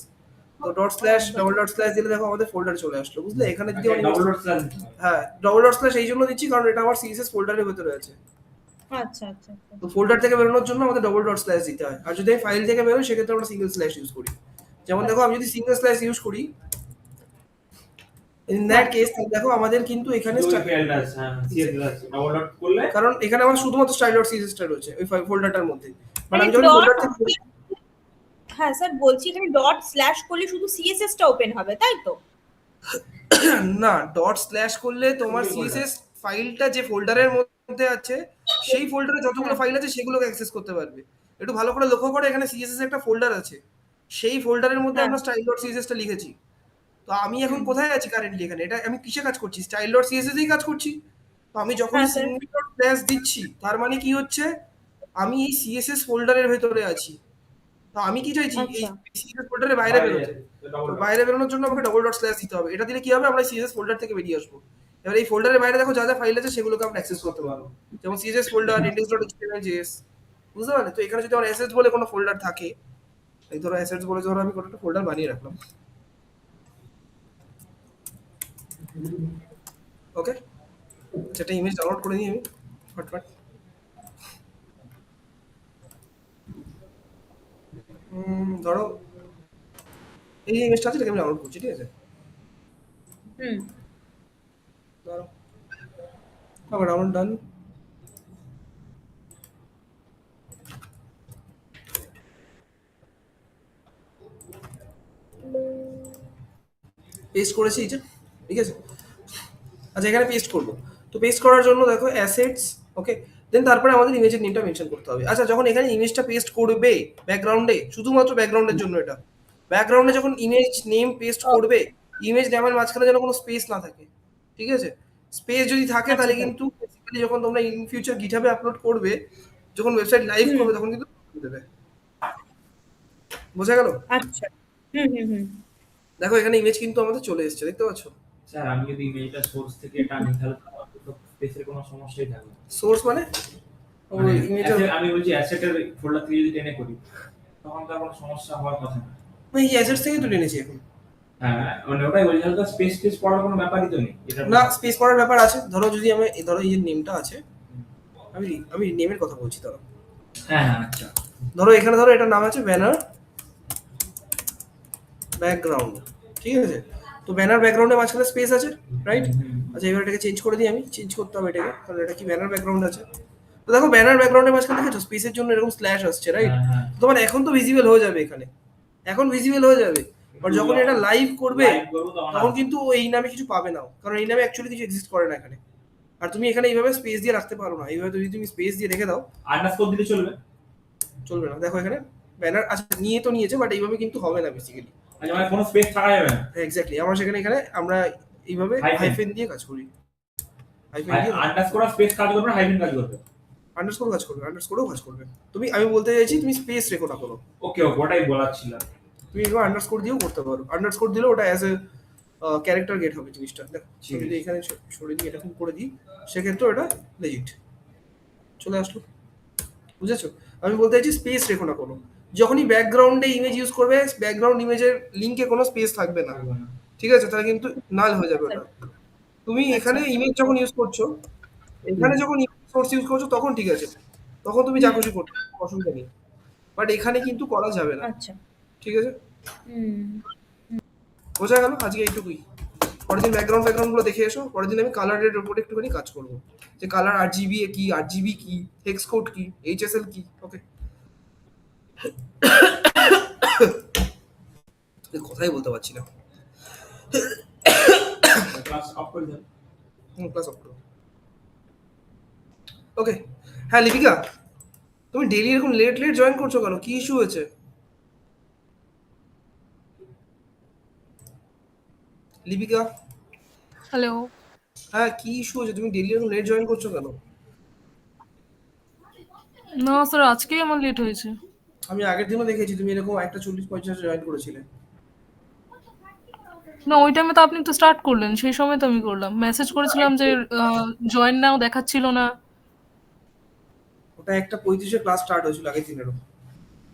তো dot slash double dot slash দিলে দেখো আমাদের ফোল্ডারে চলে আসলো, বুঝলে? এখানে যদি আমরা ডাবল ডট স্ল্যাশ হ্যাঁ ডবল ডট স্ল্যাশ এই জন্য দিচ্ছি কারণ এটা আমার সিএসএস ফোল্ডারের ভেতরে আছে। আচ্ছা আচ্ছা আচ্ছা। তো ফোল্ডার থেকে বেরোনোর জন্য আমাদের ডবল ডট স্ল্যাশ দিতে হয়, আর যদি আমি ফাইল থেকে বেরোই সেক্ষেত্রে আমরা সিঙ্গেল স্ল্যাশ ইউজ করি। যেমন দেখো আমি যদি সিঙ্গেল স্ল্যাশ ইউজ করি ইন দ্যাট কেস দেখো আমাদের কিন্তু এখানে ডাবল ডট করলে কারণ এখানে আমার শুধুমাত্র স্টাইল ডট সিএসএস টা রয়েছে ওই ফোল্ডারটার মধ্যে, মানে আমি মানে যখন dot- ফোল্ডার থেকে হ্যাঁ স্যার, বলছি এখানে ডট স্ল্যাশ করলে শুধু সিএসএস টা ওপেন হবে, তাই তো? না, ডট স্ল্যাশ করলে তোমার সিএসএস ফাইলটা যে ফোল্ডারের মধ্যে আছে সেই ফোল্ডারে যতগুলো ফাইল আছে সেগুলোকে অ্যাক্সেস করতে পারবে। একটু ভালো করে লক্ষ্য করো, এখানে সিএসএস একটা ফোল্ডার আছে, সেই ফোল্ডারের মধ্যে আমরা স্টাইল ডট সিএসএস টা লিখেছি। তো আমি এখন কোথায় আছি কারেন্টলি, এখানে এটা আমি কিসে কাজ করছি, স্টাইল ডট সিএসএস এই কাজ করছি। তো আমি যখন হ্যাঁ, স্যার। সিঙ্গেল ডট স্ল্যাশ দিচ্ছি তার মানে কি হচ্ছে, আমি এই সিএসএস ফোল্ডারের ভেতরে আছি। তো আমি কি চাইছি, এই আচ্ছা। সিএসএস ফোল্ডারের বাইরে বেরোতে। তো বাইরে বেরোনোর জন্য আমাকে ডবল ডট স্ল্যাশ দিতে হবে। এটা দিলে কি হবে, আমরা সিএসএস ফোল্ডার থেকে বেরিয়ে আসবো। এবার এই ফোল্ডারের বাইরে দেখো যা যা ফাইল আছে সেগুলোকে আমরা অ্যাক্সেস করতে পারবো, যেমন সিএসএস ফোল্ডার, index.html.js, বুঝতে পারলে? তো এখানে যদি আমার অ্যাসেটস বলে কোনো ফোল্ডার থাকে, এই ধরো অ্যাসেটস বলে ধরো আমি কোনো একটা ফোল্ডার বানিয়ে রাখলাম, ওকে, সেটা ইমেজ ডাউনলোড করে নিই আমি ফটফট। ধরো এই ইমেজটা আছে, এটাকে আমি ডাউনলোড করছি, ঠিক আছে? হুম। ধরো আবার ডাউনলোড ডান। পেস্ট করেছি এই যে, ঠিক আছে? আচ্ছা এখানে পেস্ট করবো, তো পেস্ট করার জন্য দেখো অ্যাসেটস, ওকে, দেন তারপরে আমাদের ইমেজের নেমটা মেনশন করতে হবে। আচ্ছা যখন এখানে ইমেজটা পেস্ট করবে ব্যাকগ্রাউন্ডে, শুধুমাত্র ব্যাকগ্রাউন্ডের জন্য এটা, ব্যাকগ্রাউন্ডে যখন ইমেজ নেম পেস্ট করবে, ইমেজ নেমের মাঝখানে যেন কোনো স্পেস না থাকে, ঠিক আছে? স্পেস যদি থাকে আচ্ছা তাহলে স্যার। কিন্তু বেসিক্যালি যখন তোমরা ইন ফিউচার গিটহাবে আপলোড করবে, যখন ওয়েবসাইট লাইভ হুম। করবে তখন কিন্তু দেবে। বোঝা গেল? আচ্ছা। হুম হুম হুম। দেখো এখানে ইমেজ কিন্তু আমাদের চলে এসেছে, দেখতে পাচ্ছ? স্যার আমি যদি ইমেজটা সোর্স থেকে টানি তাহলে তো স্পেসের কোনো সমস্যাই থাকবে না। সোর্স মানে মানে ওই ইমেজের আমি বলছি অ্যাসেটের ফোল্ডার থেকে যদি টেনে করি তখন তো আর কোনো সমস্যা হওয়ার কথা না। এই অ্যাসেটস থেকে তুলে এনেছি এখন। হ্যাঁ মানে ওটাই বলছি, তাহলে তো স্পেস টেস পড়ার কোনো ব্যাপারই তো নেই এটা। না, স্পেস করার ব্যাপার আছে। ধরো যদি আমি ধরো এই যে নেমটা আছে, আমি আমি নেমের কথা বলছি। ধরো হ্যাঁ হ্যাঁ আচ্ছা। ধরো এখানে ধরো এটার নাম আছে ব্যানার ব্যাকগ্রাউন্ড, ঠিক আছে? তো ব্যানার ব্যাকগ্রাউন্ডের মাঝখানে স্পেস আছে, রাইট? আচ্ছা এবার এটাকে চেঞ্জ করে দিই, আমি চেঞ্জ করতে হবে এটাকে, কারণ এটা কি ব্যানার ব্যাকগ্রাউন্ড আছে। তো দেখো ব্যানার ব্যাকগ্রাউন্ডের মাঝখানে দেখেছো স্পেসের জন্য এরকম স্ল্যাশ আসছে, রাইট? হ্যাঁ হ্যাঁ তোমার এখন তো ভিজিবল হয়ে যাবে এখানে, এখন ভিজিবল হয়ে যাবে, বাট যখন এটা লাইভ করবে লাইভ করবো তখন কিন্তু এই নামে কিছু পাবে না, কারণ এই নামে অ্যাকচুয়ালি কিছু এক্সিস্ট করে না এখানে। আর তুমি এখানে এইভাবে স্পেস দিয়ে রাখতে পারো না, এইভাবে যদি তুমি স্পেস দিয়ে রেখে দাও আন্ডারস্কোর দিলে চলবে। চলবে না। দেখো এখানে ব্যানার আচ্ছা নিয়ে তো নিয়েছে, বাট এইভাবে কিন্তু হবে না বেসিক্যালি। আচ্ছা মানে কোনো স্পেস থাকা যাবে না। এক্স্যাক্টলি, আমরা সেখানে এখানে আমরা এইভাবে Hyphen। হাইফেন দিয়ে কাজ করি, হাইফেন দিয়ে আন্ডারস্কোর আর স্পেস কাজ করবে না, হাইফেন কাজ করবে। আন্ডারস্কোর কাজ করবে, আন্ডারস্কোরও কাজ করবে। তুমি আমি বলতে চাইছি তুমি স্পেস রেখো না কোনো, ওকে ওকে ওটাই বলার ছিল। তুমি এগুলো আন্ডারস্কোর দিয়েও করতে পারো। আন্ডারস্কোর দিলেও ওটা অ্যাজ এ ক্যারেক্টার গেট হবে জিনিসটা। দেখো আমি যদি এখানে সরিয়ে দিই, এরকম করে দিই, সেক্ষেত্রে এটা লেজিট চলে আসলো। বুঝেছো? আমি বলতে চাইছি স্পেস রেখো না কোনো। যখনই ব্যাকগ্রাউন্ডে ইমেজ ইউজ করবে, ব্যাকগ্রাউন্ড ইমেজের লিঙ্কে কোনো স্পেস থাকবে না, ঠিক আছে? তাহলে কিন্তু নাল হয়ে যাবে ওটা। তুমি এখানে ইমেজ যখন ইউজ করছো, এখানে যখন সোর্স ইউজ করছো তখন ঠিক আছে, তখন তুমি যা খুশি করতে পারো, অসুবিধা নেই। বাট এখানে কিন্তু করা যাবে না, আচ্ছা। ঠিক আছে? হুম। বোঝা গেল? আজকে এইটুকুই। পরের দিন ব্যাকগ্রাউন্ড গুলো দেখে এসো। পরের দিন আমি কালারের উপরে একটুখানি কাজ করবো, যে কালার RGB কি, RGB কি, হেক্স কোড কি, HSL কি। ওকে, কথাই বলতে পারছি না। ক্লাস অফ করে দেন। ক্লাস অফ করো। ওকে, হ্যাঁ লিপিকা, তুমি ডেইলি এরকম লেট লেট জয়েন করছো কেন? কি ইস্যু হয়েছে লিপিকা? হ্যালো। হ্যাঁ কি ইস্যু হয়েছে? তুমি ডেইলি এরকম লেট জয়েন করছো কেন? না স্যার, আজকেই আমার লেট হয়েছে। আমি আগের দিনও দেখেছি তুমি এরকম 1:40-50 জয়েন করেছিলে। না, ওই টাইমে তো আপনি তো স্টার্ট করলেন, সেই সময় তো আমি করলাম। মেসেজ করেছিলাম যে জয়েন নাও দেখাচ্ছিল না। ওটা 1:35-এ ক্লাস স্টার্ট হয়েছিল আগের দিনেরও।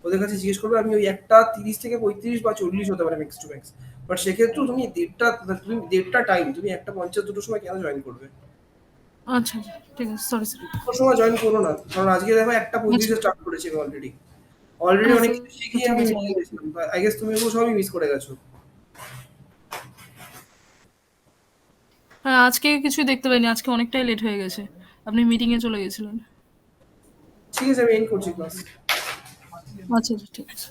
ওদের কাছে জিজ্ঞেস করবে, আমি ওই 1:30 থেকে 35 বা 40 হতে পারে ম্যাক্স টু ম্যাক্স। বাট সেক্ষেত্রেও তুমি দেড়টা টাইম, তুমি 1:50 দুটোর সময় কেন জয়েন করবে? আচ্ছা আচ্ছা, ঠিক আছে, সরি স্যার। দুটোর সময় জয়েন করো না, কারণ আজকে দেখো 1:35-এ স্টার্ট করেছি আমি অলরেডি হ্যাঁ অনেক স্যার, কিছু শিখিয়ে ঠিক আমি আছে। চলে গেছিলাম। আই গেস তুমি এগুলো সবই মিস করে গেছো। হ্যাঁ, আজকে কিছুই দেখতে পাইনি, আজকে অনেকটাই লেট হয়ে গেছে। আপনি মিটিংয়ে চলে গেছিলেন। ঠিক আছে, আমি এন্ড করছি ক্লাস। আচ্ছা আচ্ছা, ঠিক আছে।